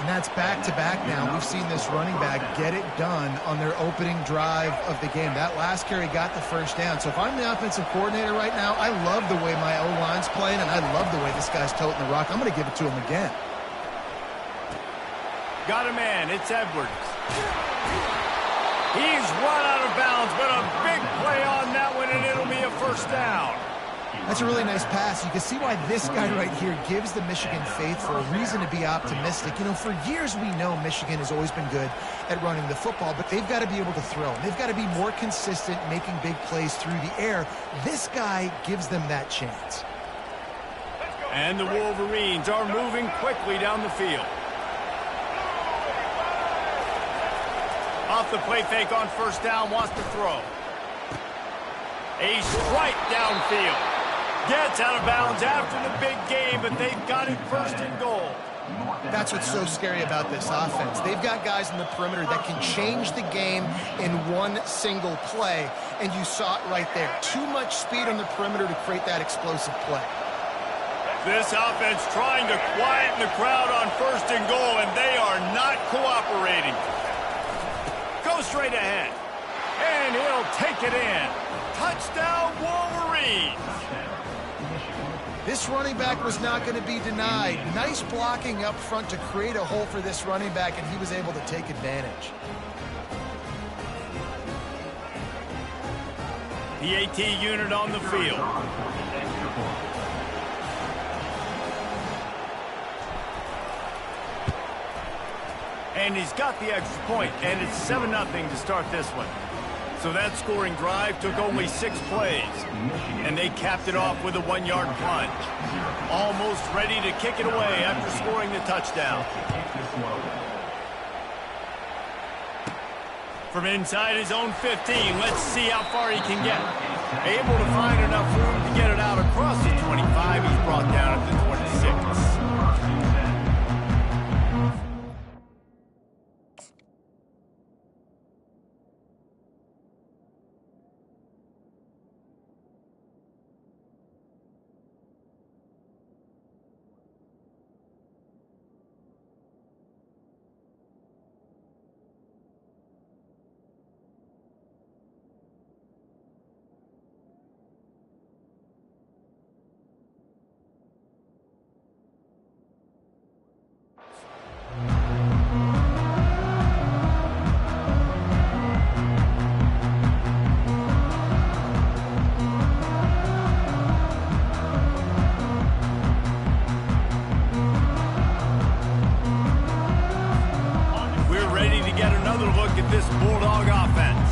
And that's back-to-back now. We've seen this running back get it done on their opening drive of the game. That last carry got the first down. So if I'm the offensive coordinator right now, I love the way my O-line's playing, and I love the way this guy's toting the rock. I'm going to give it to him again.
Got a man. It's Edwards. He's run out of bounds, but a big play on that one, and it'll be a first down.
That's a really nice pass. You can see why this guy right here gives the Michigan faith for a reason to be optimistic. You know, for years we know Michigan has always been good at running the football, but they've got to be able to throw. They've got to be more consistent making big plays through the air. This guy gives them that chance.
And the Wolverines are moving quickly down the field. Off the play fake on first down, wants to throw. A strike downfield. Gets out of bounds after the big game, but they've got it first and goal.
That's what's so scary about this offense. They've got guys in the perimeter that can change the game in one single play, and you saw it right there. Too much speed on the perimeter to create that explosive play.
This offense trying to quieten the crowd on first and goal, and they are not cooperating. Go straight ahead, and he'll take it in. Touchdown, Wolverines!
This running back was not going to be denied. Nice blocking up front to create a hole for this running back, and he was able to take advantage.
The AT unit on the field. And he's got the extra point, and it's 7-0 to start this one. So that scoring drive took only 6 plays, and they capped it off with a 1-yard plunge. Almost ready to kick it away after scoring the touchdown. From inside his own 15, let's see how far he can get. Able to find enough room to get it out across the 25. He's brought down at the 26. This Bulldog offense.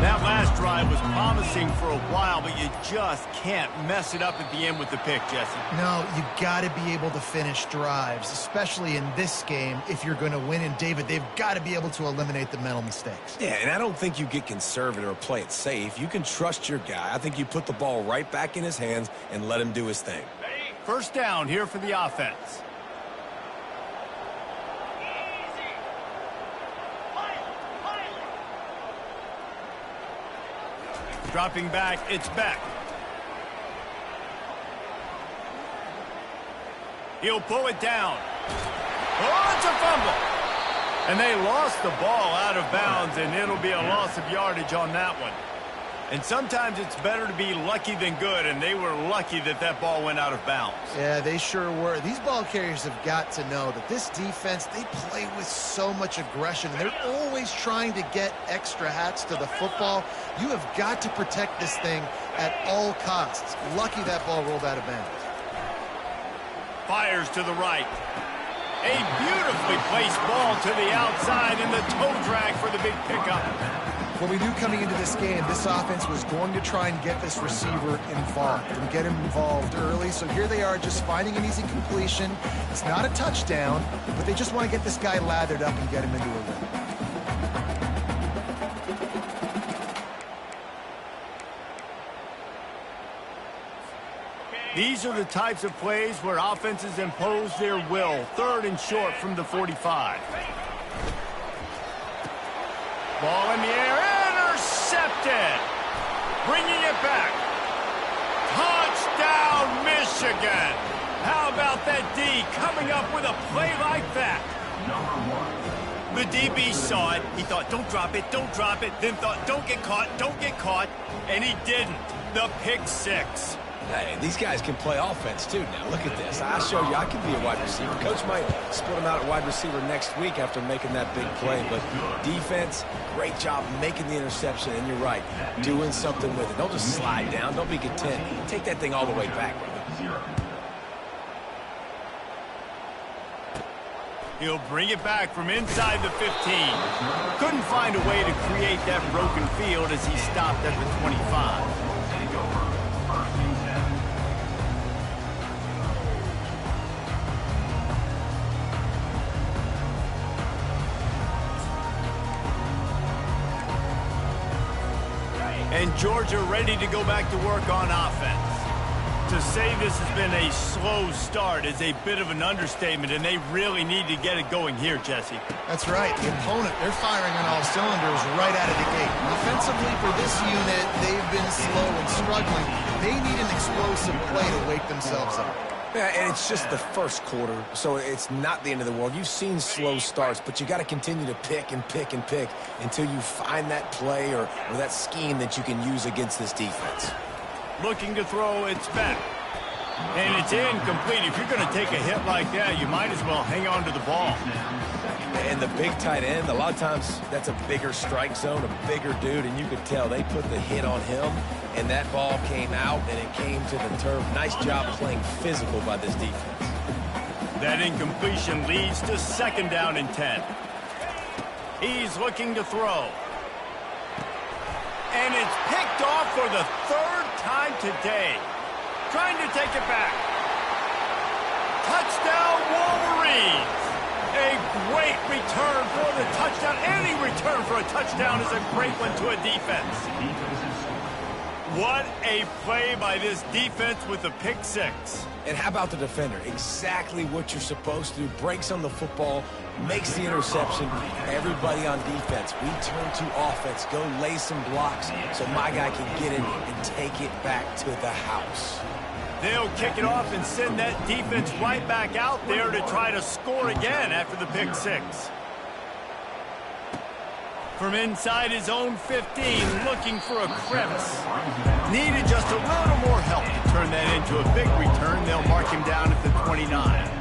That last drive was promising for a while, but you just can't mess it up at the end with the pick, Jesse.
No, you got to be able to finish drives, especially in this game if you're going to win. And David, they've got to be able to eliminate the mental mistakes.
Yeah, and I don't think you get conservative or play it safe. You can trust your guy. I think you put the ball right back in his hands and let him do his thing.
First down here for the offense. Dropping back, it's Beck. He'll pull it down. Oh, it's a fumble. And they lost the ball out of bounds, and it'll be a loss of yardage on that one. And sometimes it's better to be lucky than good, and they were lucky that that ball went out of bounds.
Yeah, they sure were. These ball carriers have got to know that this defense, they play with so much aggression, and they're always trying to get extra hats to the football. You have got to protect this thing at all costs. Lucky that ball rolled out of bounds.
Fires to the right. A beautifully placed ball to the outside, and the toe drag for the big pickup.
Well, we knew coming into this game, this offense was going to try and get this receiver involved and get him involved early. So here they are just finding an easy completion. It's not a touchdown, but they just want to get this guy lathered up and get him into a rhythm.
These are the types of plays where offenses impose their will. 3rd and short from the 45. Ball in the air, intercepted. Bringing it back. Touchdown, Michigan. How about that D coming up with a play like that?
number 1.
The DB saw it. He thought, don't drop it, don't drop it. Then thought, don't get caught, don't get caught. And he didn't. The pick six.
Hey, these guys can play offense, too, now. Look at this. I showed you I can be a wide receiver. Coach might split him out at wide receiver next week after making that big play. But defense, great job making the interception. And you're right, doing something with it. Don't just slide down. Don't be content. Take that thing all the way back.
He'll bring it back from inside the 15. Couldn't find a way to create that broken field as he stopped at the 25. And Georgia ready to go back to work on offense. To say this has been a slow start is a bit of an understatement, and they really need to get it going here, Jesse.
That's right. The opponent, they're firing on all cylinders right out of the gate. Offensively, for this unit, they've been slow and struggling. They need an explosive play to wake themselves up.
Yeah, and it's just the first quarter, so it's not the end of the world. You've seen slow starts, but you got to continue to pick and pick and pick until you find that play or that scheme that you can use against this defense.
Looking to throw, it's back. And it's incomplete. If you're going to take a hit like that, you might as well hang on to the ball.
And the big tight end, a lot of times that's a bigger strike zone, a bigger dude, and you could tell they put the hit on him, and that ball came out, and it came to the turf. Nice job playing physical by this defense.
That incompletion leads to 2nd down and 10. He's looking to throw. And it's picked off for the 3rd time today. Trying to take it back. Touchdown, Wolverines! A great return for the touchdown. Any return for a touchdown is a great one to a defense. What a play by this defense with the pick six.
And how about the defender? Exactly what you're supposed to do. Breaks on the football, makes the interception. Everybody on defense, we turn to offense. Go lay some blocks so my guy can get in and take it back to the house.
They'll kick it off and send that defense right back out there to try to score again after the pick six. From inside his own 15, looking for a crevice. Needed just a little more help to turn that into a big return. They'll mark him down at the 29.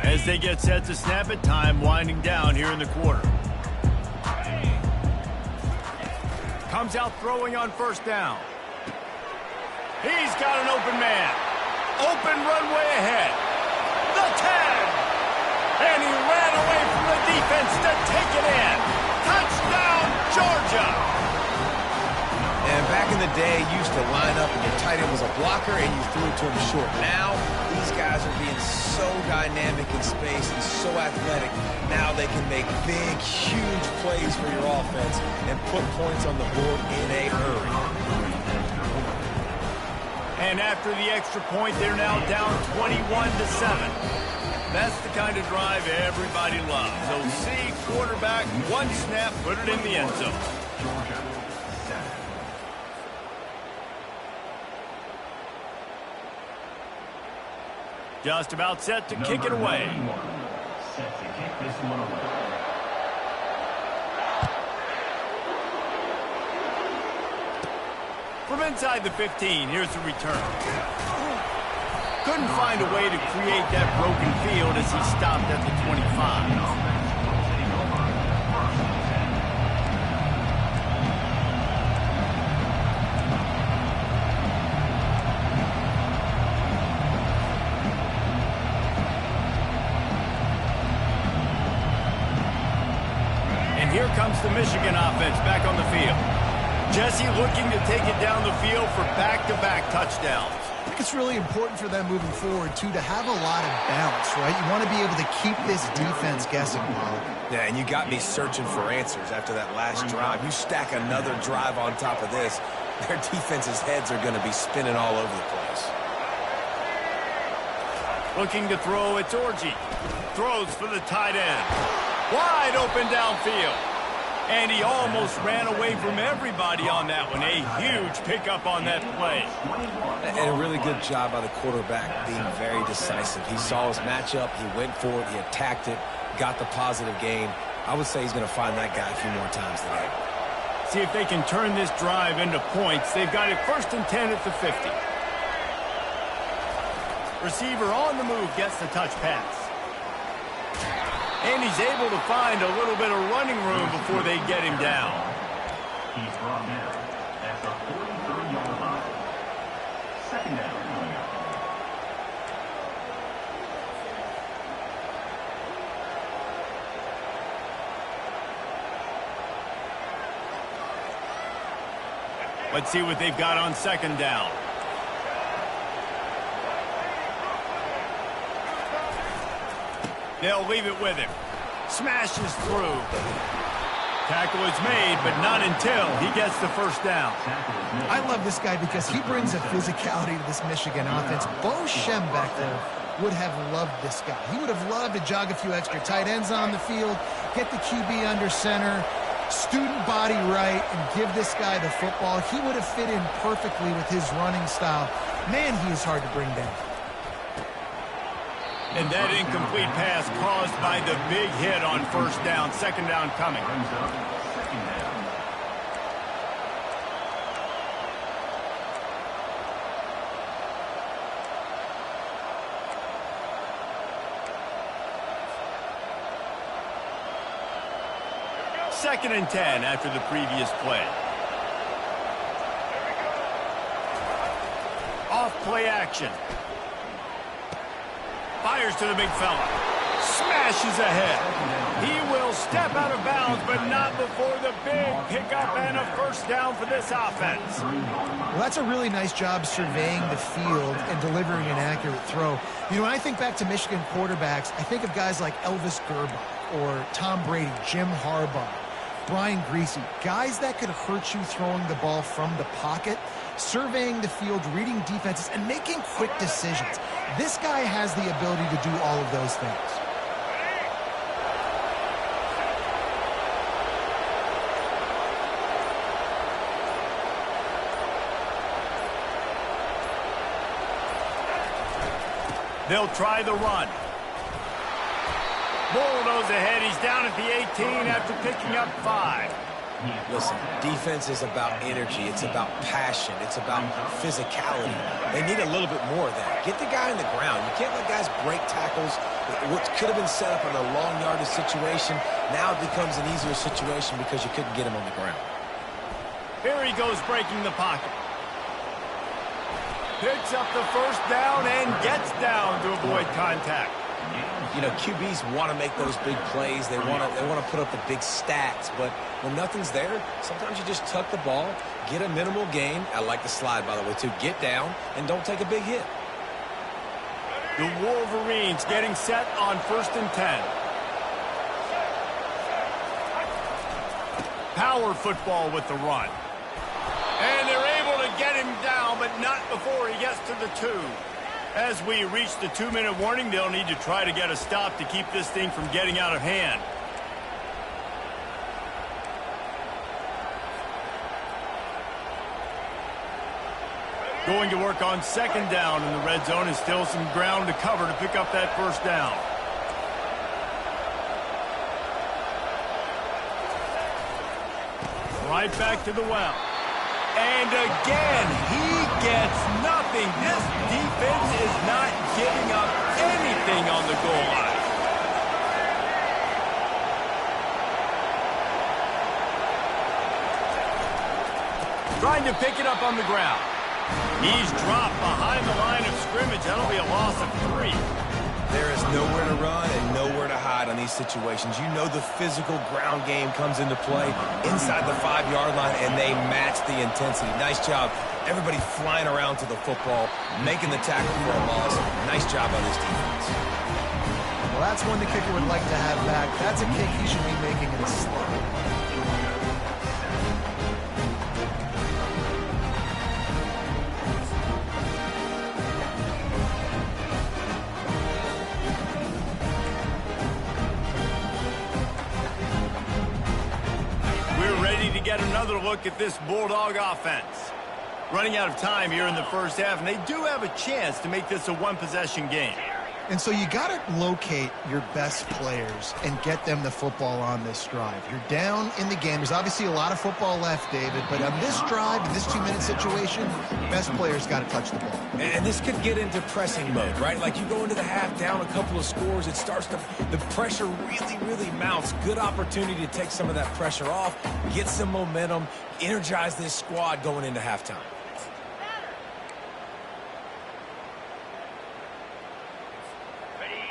As they get set to snap it, time winding down here in the quarter. Comes out throwing on 1st down. He's got an open man. Open runway ahead. The 10. And he ran away from the defense to take it in. Touchdown, Georgia.
And back in the day, you used to line up and your tight end was a blocker and you threw it to him short. Now, these guys are being so dynamic in space and so athletic. Now they can make big, huge plays for your offense and put points on the board in a hurry.
And after the extra point, they're now down 21-7. That's the kind of drive everybody loves. So see, quarterback, one snap, put it in the end zone.
Georgia, 7.
Just about set to kick it away.
Set to kick this one away.
From inside the 15, here's the return. Couldn't find a way to create that broken field as he stopped at the 25. And here comes the Michigan offense back on the field. Jesse looking to take it down the field for back-to-back touchdowns.
I think it's really important for them moving forward, too, to have a lot of balance, right? You want to be able to keep this defense guessing, Paul.
Yeah, and you got me searching for answers after that last drive. You stack another drive on top of this, their defense's heads are going to be spinning all over the place.
Looking to throw, it's Orji. Throws for the tight end. Wide open downfield. And he almost ran away from everybody on that one. A huge pickup on that play.
And a really good job by the quarterback being very decisive. He saw his matchup, he went for it, he attacked it, got the positive gain. I would say he's going to find that guy a few more times today.
See if they can turn this drive into points. They've got it 1st and 10 at the 50. Receiver on the move gets the touch pass. And he's able to find a little bit of running room before they get him down.
He's brought down at the 43-yard line. 2nd down.
Let's see what they've got on 2nd down. They'll leave it with him. Smashes through. Tackle is made, but not until he gets the 1st down.
I love this guy because he brings a physicality to this Michigan offense. Bo Schembechler would have loved this guy. He would have loved to jog a few extra tight ends on the field, get the QB under center, student body right, and give this guy the football. He would have fit in perfectly with his running style. Man, he is hard to bring down.
And that incomplete pass caused by the big hit on 1st down. 2nd down coming.
Brings up 2nd down.
Second and 10 after the previous play. Off play action. Fires to the big fella. Smashes ahead. He will step out of bounds, but not before the big pickup and a 1st down for this offense.
Well, that's a really nice job surveying the field and delivering an accurate throw. You know, when I think back to Michigan quarterbacks, I think of guys like Elvis Gerbach or Tom Brady, Jim Harbaugh, Brian Griese, guys that could hurt you throwing the ball from the pocket, surveying the field, reading defenses, and making quick decisions. This guy has the ability to do all of those things.
They'll try the run. Bulldoze ahead. He's down at the 18 after picking up 5.
Listen, defense is about energy. It's about passion. It's about physicality. They need a little bit more of that. Get the guy on the ground. You can't let guys break tackles. What could have been set up in a long yardage situation, now it becomes an easier situation because you couldn't get him on the ground.
Here he goes breaking the pocket. Picks up the 1st down and gets down to avoid contact.
You know, QBs want to make those big plays. They want to put up the big stats. But when nothing's there, sometimes you just tuck the ball, get a minimal gain. I like the slide, by the way, too. Get down and don't take a big hit.
The Wolverines getting set on 1st and 10. Power football with the run. And they're able to get him down, but not before he gets to the 2. As we reach the 2-minute warning, they'll need to try to get a stop to keep this thing from getting out of hand. Going to work on 2nd down in the red zone, and still some ground to cover to pick up that 1st down. Right back to the well. And again, he gets nothing. This defense is not giving up anything on the goal line. Trying to pick it up on the ground. He's dropped behind the line of scrimmage. That'll be a loss of 3.
There is nowhere to run and nowhere to hide on these situations. You know the physical ground game comes into play inside the 5-yard line, and they match the intensity. Nice job. Everybody flying around to the football, making the tackle for a loss. Nice job on this defense.
Well, that's one the kicker would like to have back. That's a kick he should be making in a slot.
another look at this Bulldog offense. Running out of time here in the first half, and they do have a chance to make this a one-possession game.
And so you got to locate your best players and get them the football on this drive. You're down in the game. There's obviously a lot of football left, David, but on this drive, in this 2-minute situation, best players got to touch the ball.
And this could get into pressing mode, right? Like you go into the half down a couple of scores, it starts to, the pressure really mounts. Good opportunity to take some of that pressure off, get some momentum, energize this squad going into halftime.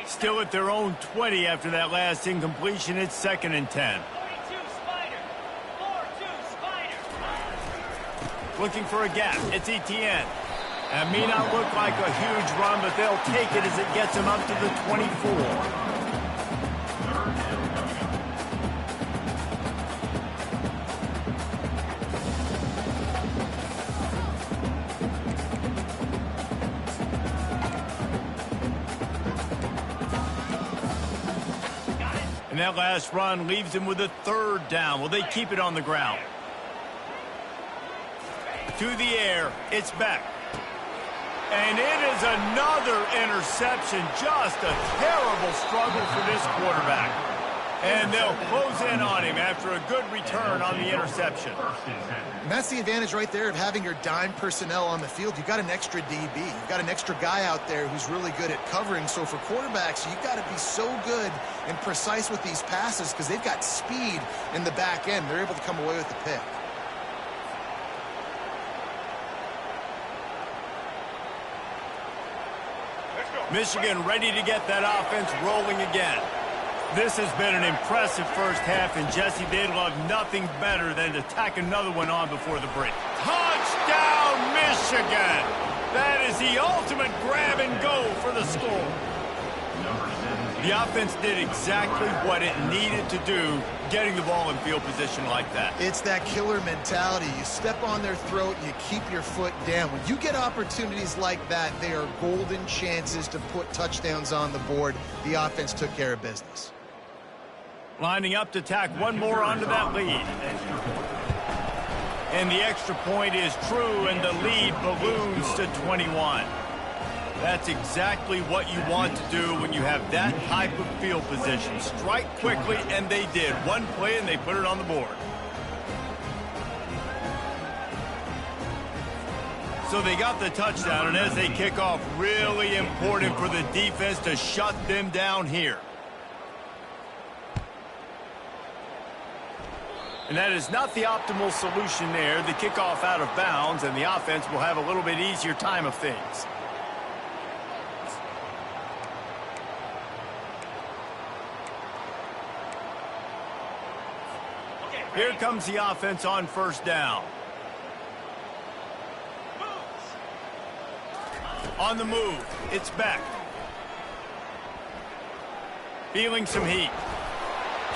Still at their own 20 after that last incompletion. It's 2nd and 10.
42 Spider. 4-2 Spider.
Looking for a gap. It's Etienne. That may not look like a huge run, but they'll take it as it gets them up to the 24. And that last run leaves him with a 3rd down. Will they keep it on the ground? To the air, it's Beck. And it is another interception. Just a terrible struggle for this quarterback. And they'll close in on him after a good return on the interception.
And that's the advantage right there of having your dime personnel on the field. You've got an extra DB. You've got an extra guy out there who's really good at covering. So for quarterbacks, you've got to be so good and precise with these passes because they've got speed in the back end. They're able to come away with the pick.
Michigan ready to get that offense rolling again. This has been an impressive first half, and Jesse, they'd love nothing better than to tack another one on before the break. Touchdown, Michigan! That is the ultimate grab and go for the score. The offense did exactly what it needed to do, getting the ball in field position like that.
It's that killer mentality. You step on their throat and you keep your foot down. When you get opportunities like that, they are golden chances to put touchdowns on the board. The offense took care of business.
Lining up to tack one more onto that lead. And the extra point is true, and the lead balloons to 21. That's exactly what you want to do when you have that type of field position. Strike quickly, and they did. One play, and they put it on the board. So they got the touchdown, and as they kick off, really important for the defense to shut them down here. And that is not the optimal solution there. The kickoff out of bounds, and the offense will have a little bit easier time of things. Here comes the offense on first down. On the move, it's Beck. Feeling some heat.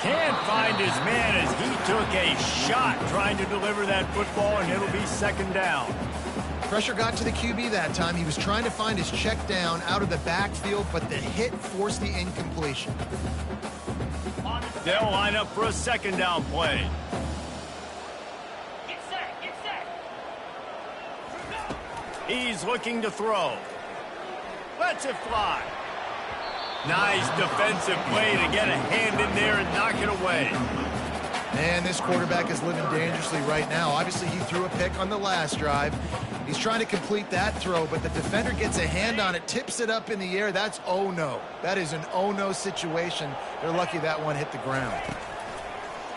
Can't find his man as he took a shot trying to deliver that football, and it'll be 2nd down.
Pressure got to the QB that time. He was trying to find his check down out of the backfield, but the hit forced the incompletion.
They'll line up for a 2nd down play.
Get set, get set.
He's looking to throw. Lets it fly. Nice defensive play to get a hand in there and knock it away.
Man, this quarterback is living dangerously right now. Obviously, he threw a pick on the last drive. He's trying to complete that throw, but the defender gets a hand on it, tips it up in the air. That's oh-no. That is an oh-no situation. They're lucky that one hit the ground.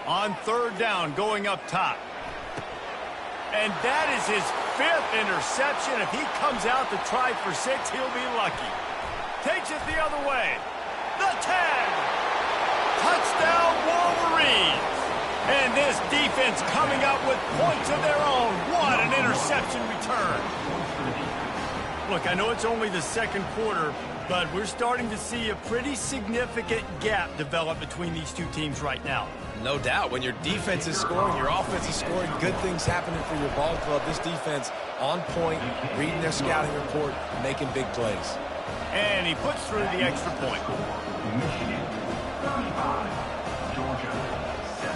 On 3rd down, going up top. And that is his 5th interception. If he comes out to try for 6, he'll be lucky. Takes it the other way. The tag. Touchdown, Wolverines. And this defense coming up with points of their own. What an interception return. Look, I know it's only the 2nd quarter, but we're starting to see a pretty significant gap develop between these two teams right now.
No doubt. When your defense is scoring, your offense is scoring, good things happening for your ball club. This defense on point, reading their scouting report, making big plays.
And he puts through the extra point.
Michigan 35, Georgia 7.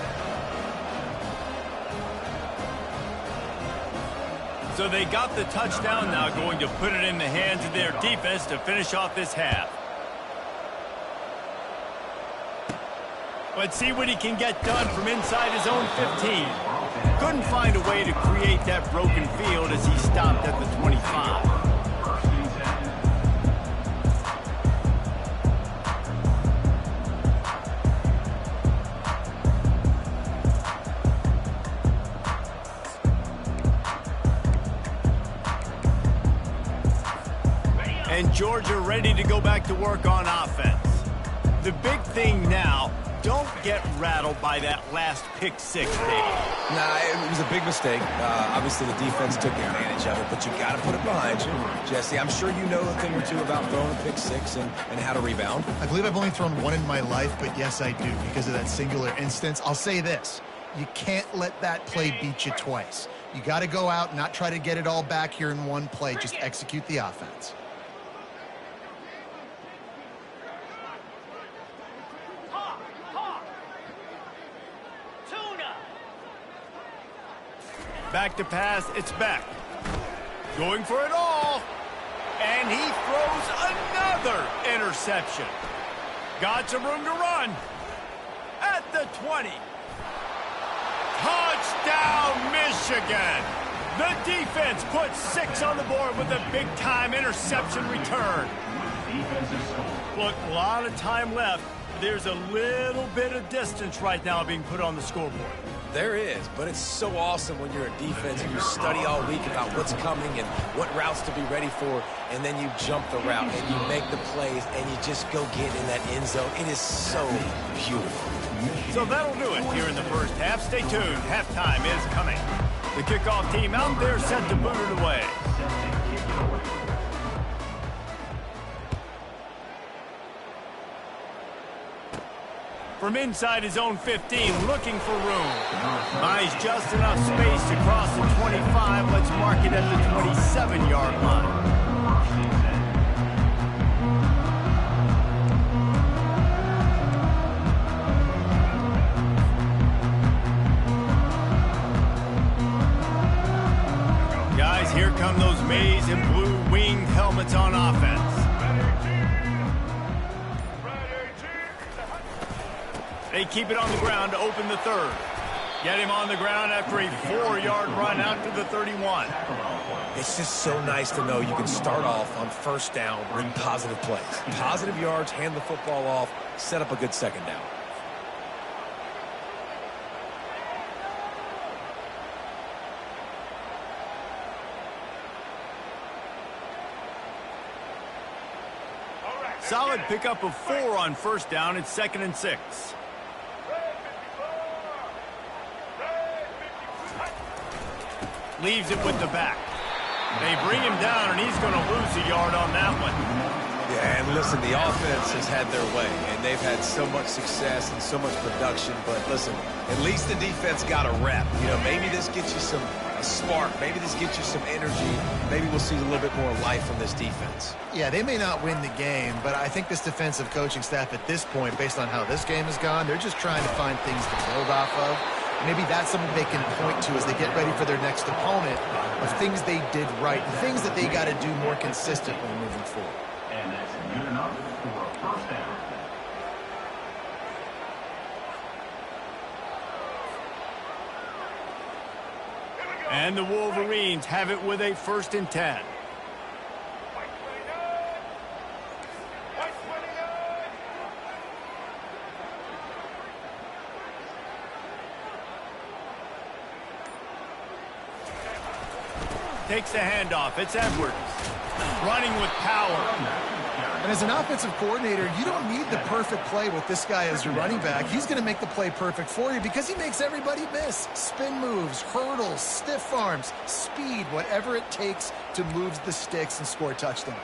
So they got the touchdown, now going to put it in the hands of their defense to finish off this half. Let's see what he can get done from inside his own 15. Couldn't find a way to create that broken field as he stopped at the 25. And Georgia ready to go back to work on offense. The big thing now, don't get rattled by that last pick six, Dave.
Nah, it was a big mistake. Obviously, the defense took advantage of it, but you got to put it behind you. Jesse, I'm sure you know a thing or two about throwing a pick six and how to rebound.
I believe I've only thrown one in my life, but yes, I do because of that singular instance. I'll say this. You can't let that play beat you twice. You got to go out and not try to get it all back here in one play. Just execute the offense.
Back to pass, it's Beck. Going for it all. And he throws another interception. Got some room to run. At the 20. Touchdown, Michigan. The defense puts 6 on the board with a big-time interception return. Look, a lot of time left. There's a little bit of distance right now being put on the scoreboard.
There is, but it's so awesome when you're a defense and you study all week about what's coming and what routes to be ready for, and then you jump the route and you make the plays and you just go get in that end zone. It is so beautiful.
So that'll do it here in the first half. Stay tuned. Halftime is coming. The kickoff team out there set to boot it away. From inside his own 15, looking for room. Buys just enough space to cross the 25. Let's mark it at the 27-yard line. Guys, here come those maize and blue winged helmets on offense. They keep it on the ground to open the third. Get him on the ground after a 4-yard run out to the 31.
It's just so nice to know you can start off on first down with positive plays. Positive yards, hand the football off, set up a good second down.
Solid pickup of 4 on first down. It's 2nd and 6. Leaves it with the back. They bring him down, and he's going to lose a yard on that one.
Yeah, and listen, the offense has had their way, and they've had so much success and so much production. But listen, at least the defense got a rep. You know, maybe this gets you a spark. Maybe this gets you some energy. Maybe we'll see a little bit more life from this defense.
Yeah, they may not win the game, but I think this defensive coaching staff at this point, based on how this game has gone, they're just trying to find things to build off of. Maybe that's something they can point to as they get ready for their next opponent of things they did right, things that they got to do more consistently moving forward.
And that's good enough for a first down.
And the Wolverines have it with a 1st and 10. Takes the handoff. It's Edwards. Running with power.
And as an offensive coordinator, you don't need the perfect play with this guy as your running back. He's going to make the play perfect for you because he makes everybody miss. Spin moves, hurdles, stiff arms, speed, whatever it takes to move the sticks and score touchdowns.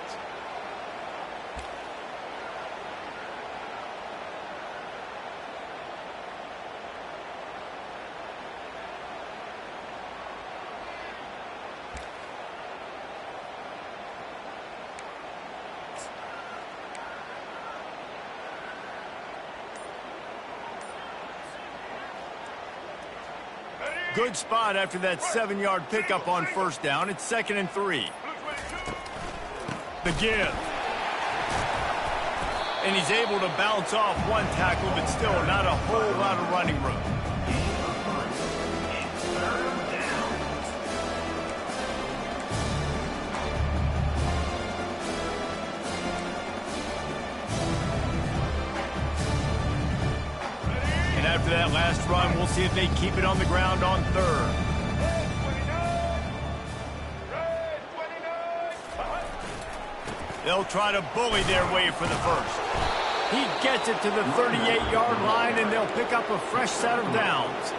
Good spot after that 7-yard pickup on first down. It's 2nd and 3. The give. And he's able to bounce off one tackle, but still not a whole lot of running room. And after that last run, we'll see if they keep it on the ground on 3rd. They'll try to bully their way for the first. He gets it to the 38-yard line, and they'll pick up a fresh set of downs.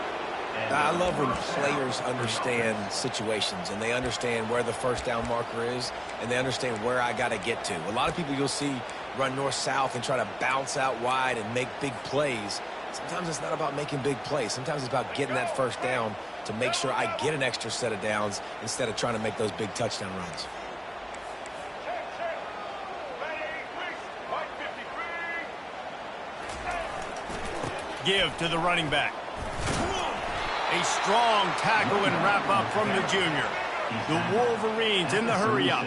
I love when players understand situations, and they understand where the first down marker is, and they understand where I got to get to. A lot of people you'll see run north-south and try to bounce out wide and make big plays. Sometimes it's not about making big plays. Sometimes it's about getting that first down to make sure I get an extra set of downs instead of trying to make those big touchdown runs.
Give to the running back. A strong tackle and wrap up from the junior. The Wolverines in the hurry up.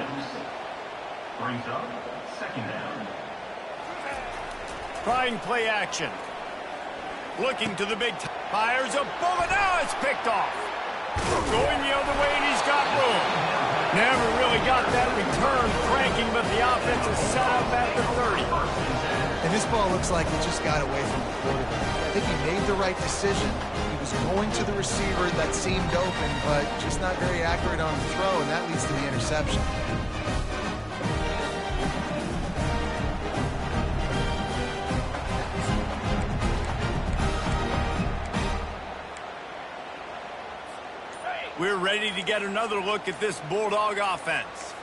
Brings up 2nd down.
Trying play action. Looking to the big fires a bullet. Now it's picked off. Going the other way, and he's got room. Never really got that return cranking, but the offense is set up at the 30.
And this ball looks like it just got away from the quarterback. I think he made the right decision. He was going to the receiver that seemed open, but just not very accurate on the throw, and that leads to the interception.
We're ready to get another look at this Bulldog offense.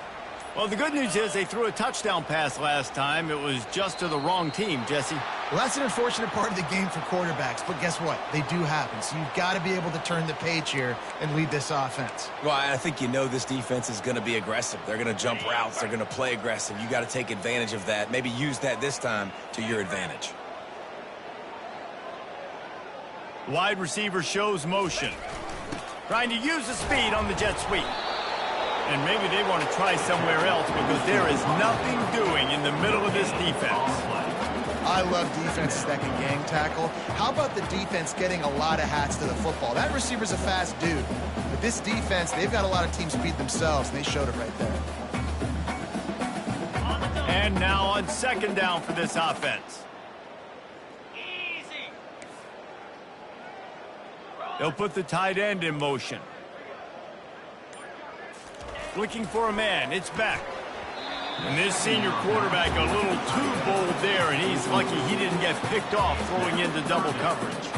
Well, the good news is they threw a touchdown pass last time. It was just to the wrong team, Jesse.
Well, that's an unfortunate part of the game for quarterbacks, but guess what? They do happen, so you've got to be able to turn the page here and lead this offense.
Well, I think you know this defense is going to be aggressive. They're going to jump routes. They're going to play aggressive. You got to take advantage of that. Maybe use that this time to your advantage.
Wide receiver shows motion. Trying to use the speed on the jet sweep. And maybe they want to try somewhere else because there is nothing doing in the middle of this defense.
I love defenses that can gang tackle. How about the defense getting a lot of hats to the football? That receiver's a fast dude. But this defense, they've got a lot of team speed themselves, and they showed it right there.
And now on 2nd down for this offense.
Easy.
They'll put the tight end in motion. Looking for a man. It's back. And this senior quarterback a little too bold there, and he's lucky he didn't get picked off throwing into double coverage.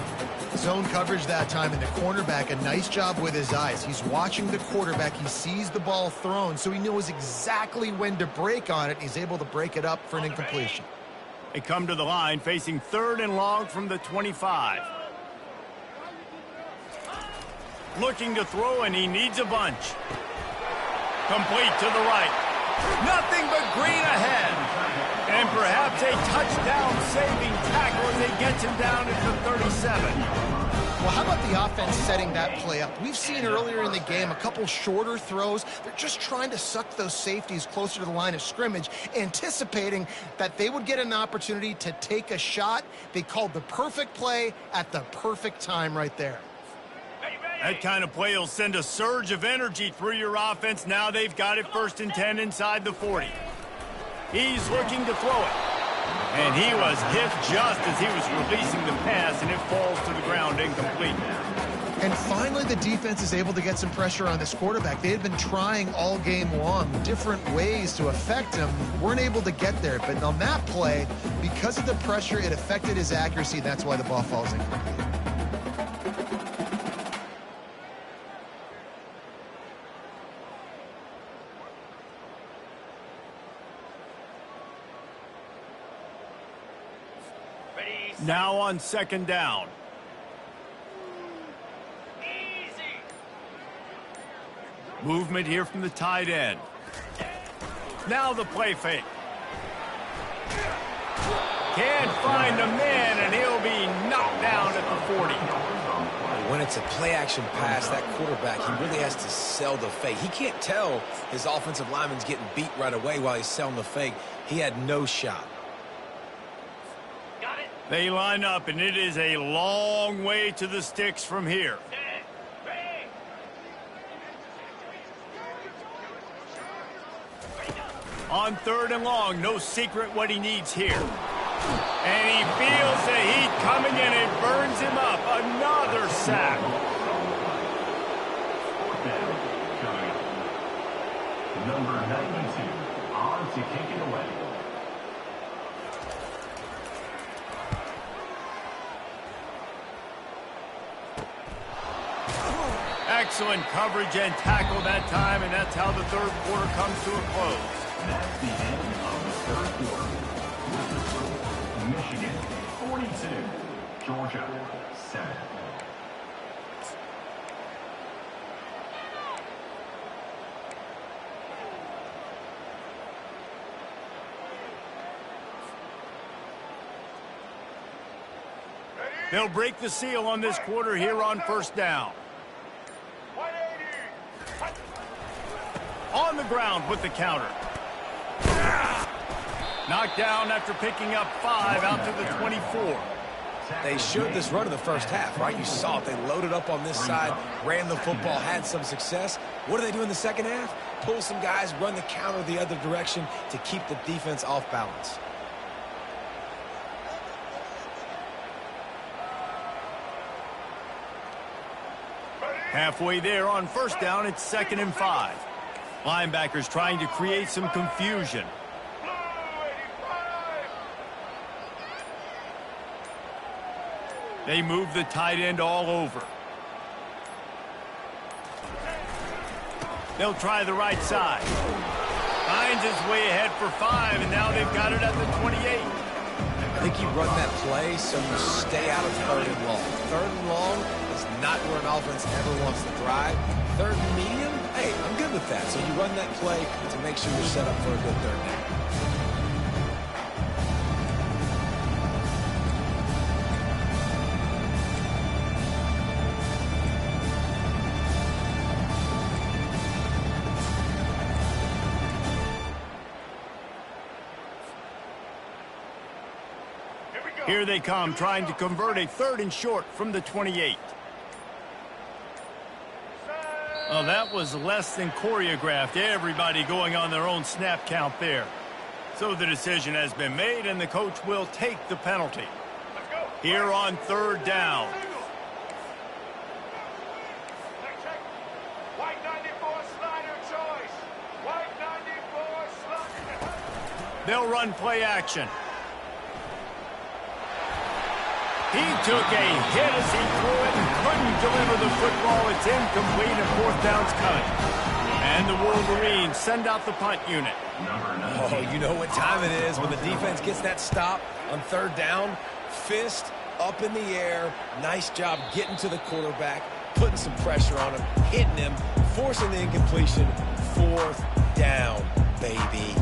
Zone coverage that time, and the cornerback, a nice job with his eyes. He's watching the quarterback. He sees the ball thrown, so he knows exactly when to break on it. He's able to break it up for an incompletion.
They come to the line facing 3rd and long from the 25. Looking to throw, and he needs a bunch. Complete to the right. Nothing but green ahead. And perhaps a touchdown-saving tackle as he gets him down at the 37.
Well, how about the offense setting that play up? We've seen earlier in the game a couple shorter throws. They're just trying to suck those safeties closer to the line of scrimmage, anticipating that they would get an opportunity to take a shot. They called the perfect play at the perfect time right there.
That kind of play will send a surge of energy through your offense. Now they've got it 1st and 10 inside the 40. He's looking to throw it. And he was hit just as he was releasing the pass, and it falls to the ground incomplete.
And finally, the defense is able to get some pressure on this quarterback. They had been trying all game long different ways to affect him. Weren't able to get there. But on that play, because of the pressure, it affected his accuracy. That's why the ball falls incomplete.
Now on 2nd down.
Easy.
Movement here from the tight end. Now the play fake. Can't find a man, and he'll be knocked down at the 40.
When it's a play-action pass, that quarterback, he really has to sell the fake. He can't tell his offensive lineman's getting beat right away while he's selling the fake. He had no shot.
Got it.
They line up, and it is a long way to the sticks from here.
Set. Ready.
On 3rd and long, no secret what he needs here. And he feels the heat coming and it burns him up. Another sack.
Down. Coming up. Number 92. On to kick it away.
Excellent coverage and tackle that time, and that's how the 3rd quarter comes to a close.
That's the end of the 3rd quarter. With the score, Michigan 42, Georgia 7.
They'll break the seal on this quarter here on 1st down. On the ground with the counter. Knocked down after picking up 5 out to the 24.
They showed this run in the first half, right? You saw it. They loaded up on this side, ran the football, had some success. What do they do in the second half? Pull some guys, run the counter the other direction to keep the defense off balance.
Halfway there on 1st down, it's 2nd and 5. Linebackers trying to create some confusion. They move the tight end all over. They'll try the right side. Finds his way ahead for 5, and now they've got it at the 28.
I think you run that play so you stay out of 3rd and long. 3rd and long is not where an offense ever wants to drive. 3rd and medium, hey, I'm good with that. So you run that play to make sure you're set up for a good 3rd down.
Here they come, trying to convert a 3rd and short from the 28. Oh, that was less than choreographed. Everybody going on their own snap count there. So the decision has been made, and the coach will take the penalty. Here on 3rd down.
White 94 slider choice. White 94 slider.
They'll run play action. He took a hit as he threw it and couldn't deliver the football. It's incomplete and 4th down's coming. And the Wolverines send out the punt unit.
Oh, you know what time it is when the defense gets that stop on 3rd down. Fist up in the air. Nice job getting to the quarterback, putting some pressure on him, hitting him, forcing the incompletion. 4th down, baby.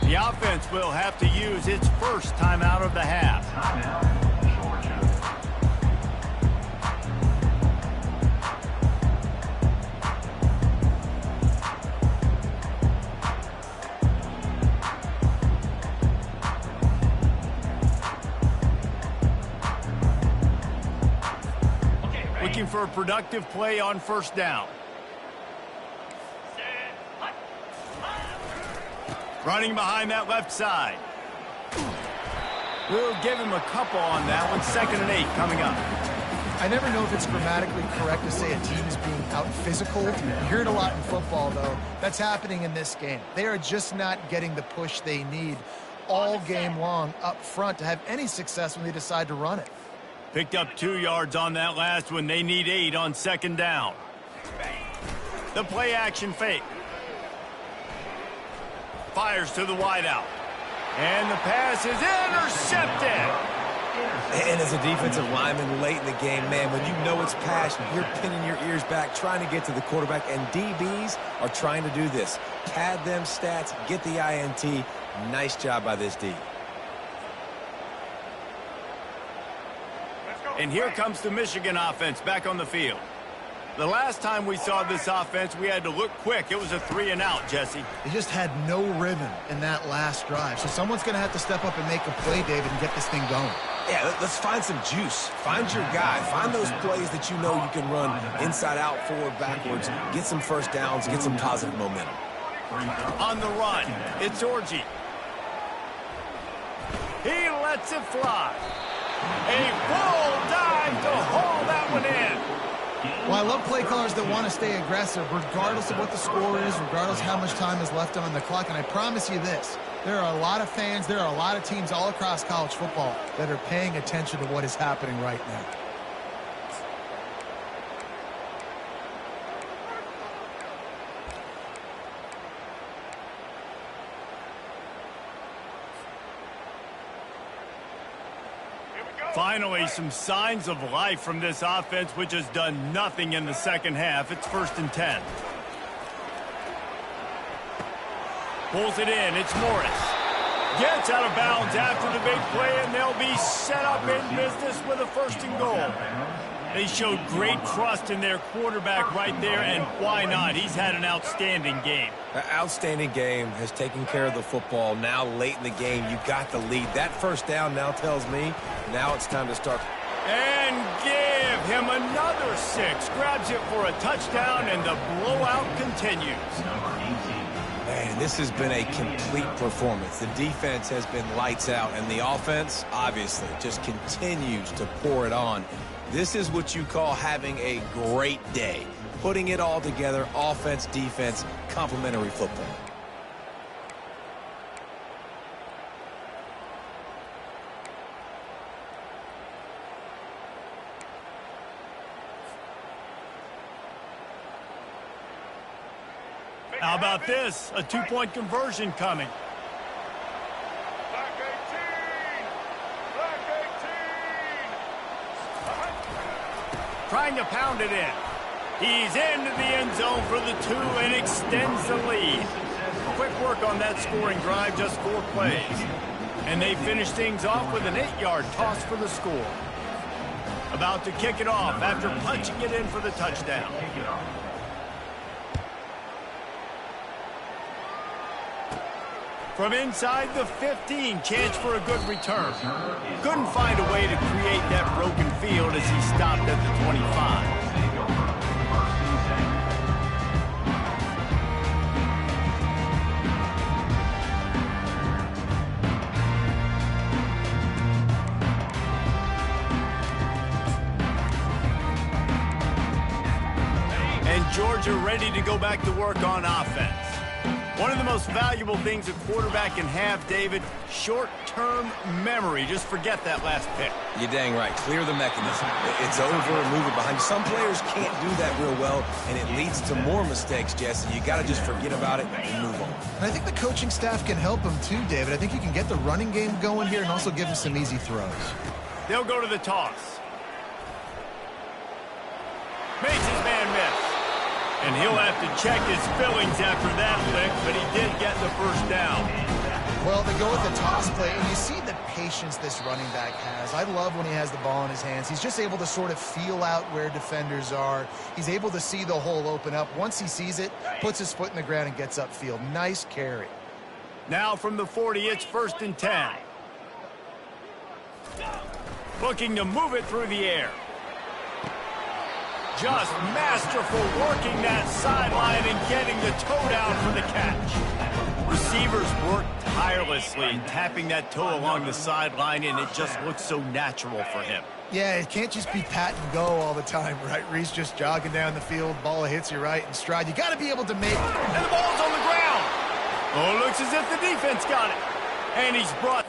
The offense will have to use its first timeout of the half.
Timeout, Georgia.
Looking for a productive play on 1st down. Running behind that left side. We'll give him a couple on that one. 2nd and 8 coming up.
I never know if it's grammatically correct to say a team is being out-physical. You hear it a lot in football, though. That's happening in this game. They are just not getting the push they need all game long up front to have any success when they decide to run it.
Picked up 2 yards on that last one. They need 8 on 2nd down. The play action fake. Fires to the wideout. And the pass is intercepted.
And as a defensive lineman late in the game, man, when you know it's passion, you're pinning your ears back, trying to get to the quarterback, and DBs are trying to do this. Pad them stats, get the INT. Nice job by this D.
And here comes the Michigan offense back on the field. The last time we saw this offense, we had to look quick. It was a 3-and-out, Jesse.
They just had no rhythm in that last drive. So someone's going to have to step up and make a play, David, and get this thing going.
Yeah, let's find some juice. Find your guy. Find those plays that you know you can run inside out, forward, backwards. Get some first downs. Get some positive momentum.
On the run, it's Orji. He lets it fly. A full dive to haul that one in.
Well, I love play callers that want to stay aggressive, regardless of what the score is, regardless how much time is left on the clock. And I promise you this, there are a lot of fans, there are a lot of teams all across college football that are paying attention to what is happening right now.
Finally, some signs of life from this offense, which has done nothing in the second half. It's 1st and 10. Pulls it in. It's Morris. Gets out of bounds after the big play, and they'll be set up in business with a 1st and goal. They showed great trust in their quarterback right there, and why not? He's had an outstanding game.
An outstanding game, has taken care of the football. Now late in the game, you got the lead. That first down now tells me now it's time to start.
And give him another 6. Grabs it for a touchdown, and the blowout continues.
Man, this has been a complete performance. The defense has been lights out, and the offense, obviously, just continues to pour it on. This is what you call having a great day. Putting it all together, offense, defense, complementary football.
How about this? A 2-point conversion coming.
Black 18! Black 18!
Trying to pound it in. He's into the end zone for the 2 and extends the lead. Quick work on that scoring drive, just 4 plays. And they finish things off with an 8-yard toss for the score. About to kick it off after punching it in for the touchdown. From inside the 15, chance for a good return. Couldn't find a way to create that broken field as he stopped at the 25. And Georgia ready to go back to work on offense. One of the most valuable things a quarterback can have, David, short-term memory. Just forget that last pick.
You're dang right. Clear the mechanism. It's over and move it behind you. Some players can't do that real well, and it leads to more mistakes, Jesse. You got to just forget about it and move on.
And I think the coaching staff can help him too, David. I think you can get the running game going here and also give him some easy throws.
They'll go to the toss. Makes his man miss. And he'll have to check his fillings after that lick, but he did get the first down.
Well, they go with the toss play, and you see the patience this running back has. I love when he has the ball in his hands. He's just able to sort of feel out where defenders are. He's able to see the hole open up. Once he sees it, puts his foot in the ground and gets upfield. Nice carry.
Now from the 40, it's 1st and 10. Looking to move it through the air. Just masterful working that sideline and getting the toe down for the catch. Receivers work tirelessly in tapping that toe along the sideline, and it just looks so natural for him.
Yeah, it can't just be pat and go all the time, right? Reese just jogging down the field, ball hits you right in stride. You got to be able to make it.
And the ball's on the ground. Oh, looks as if the defense got it. And he's brought...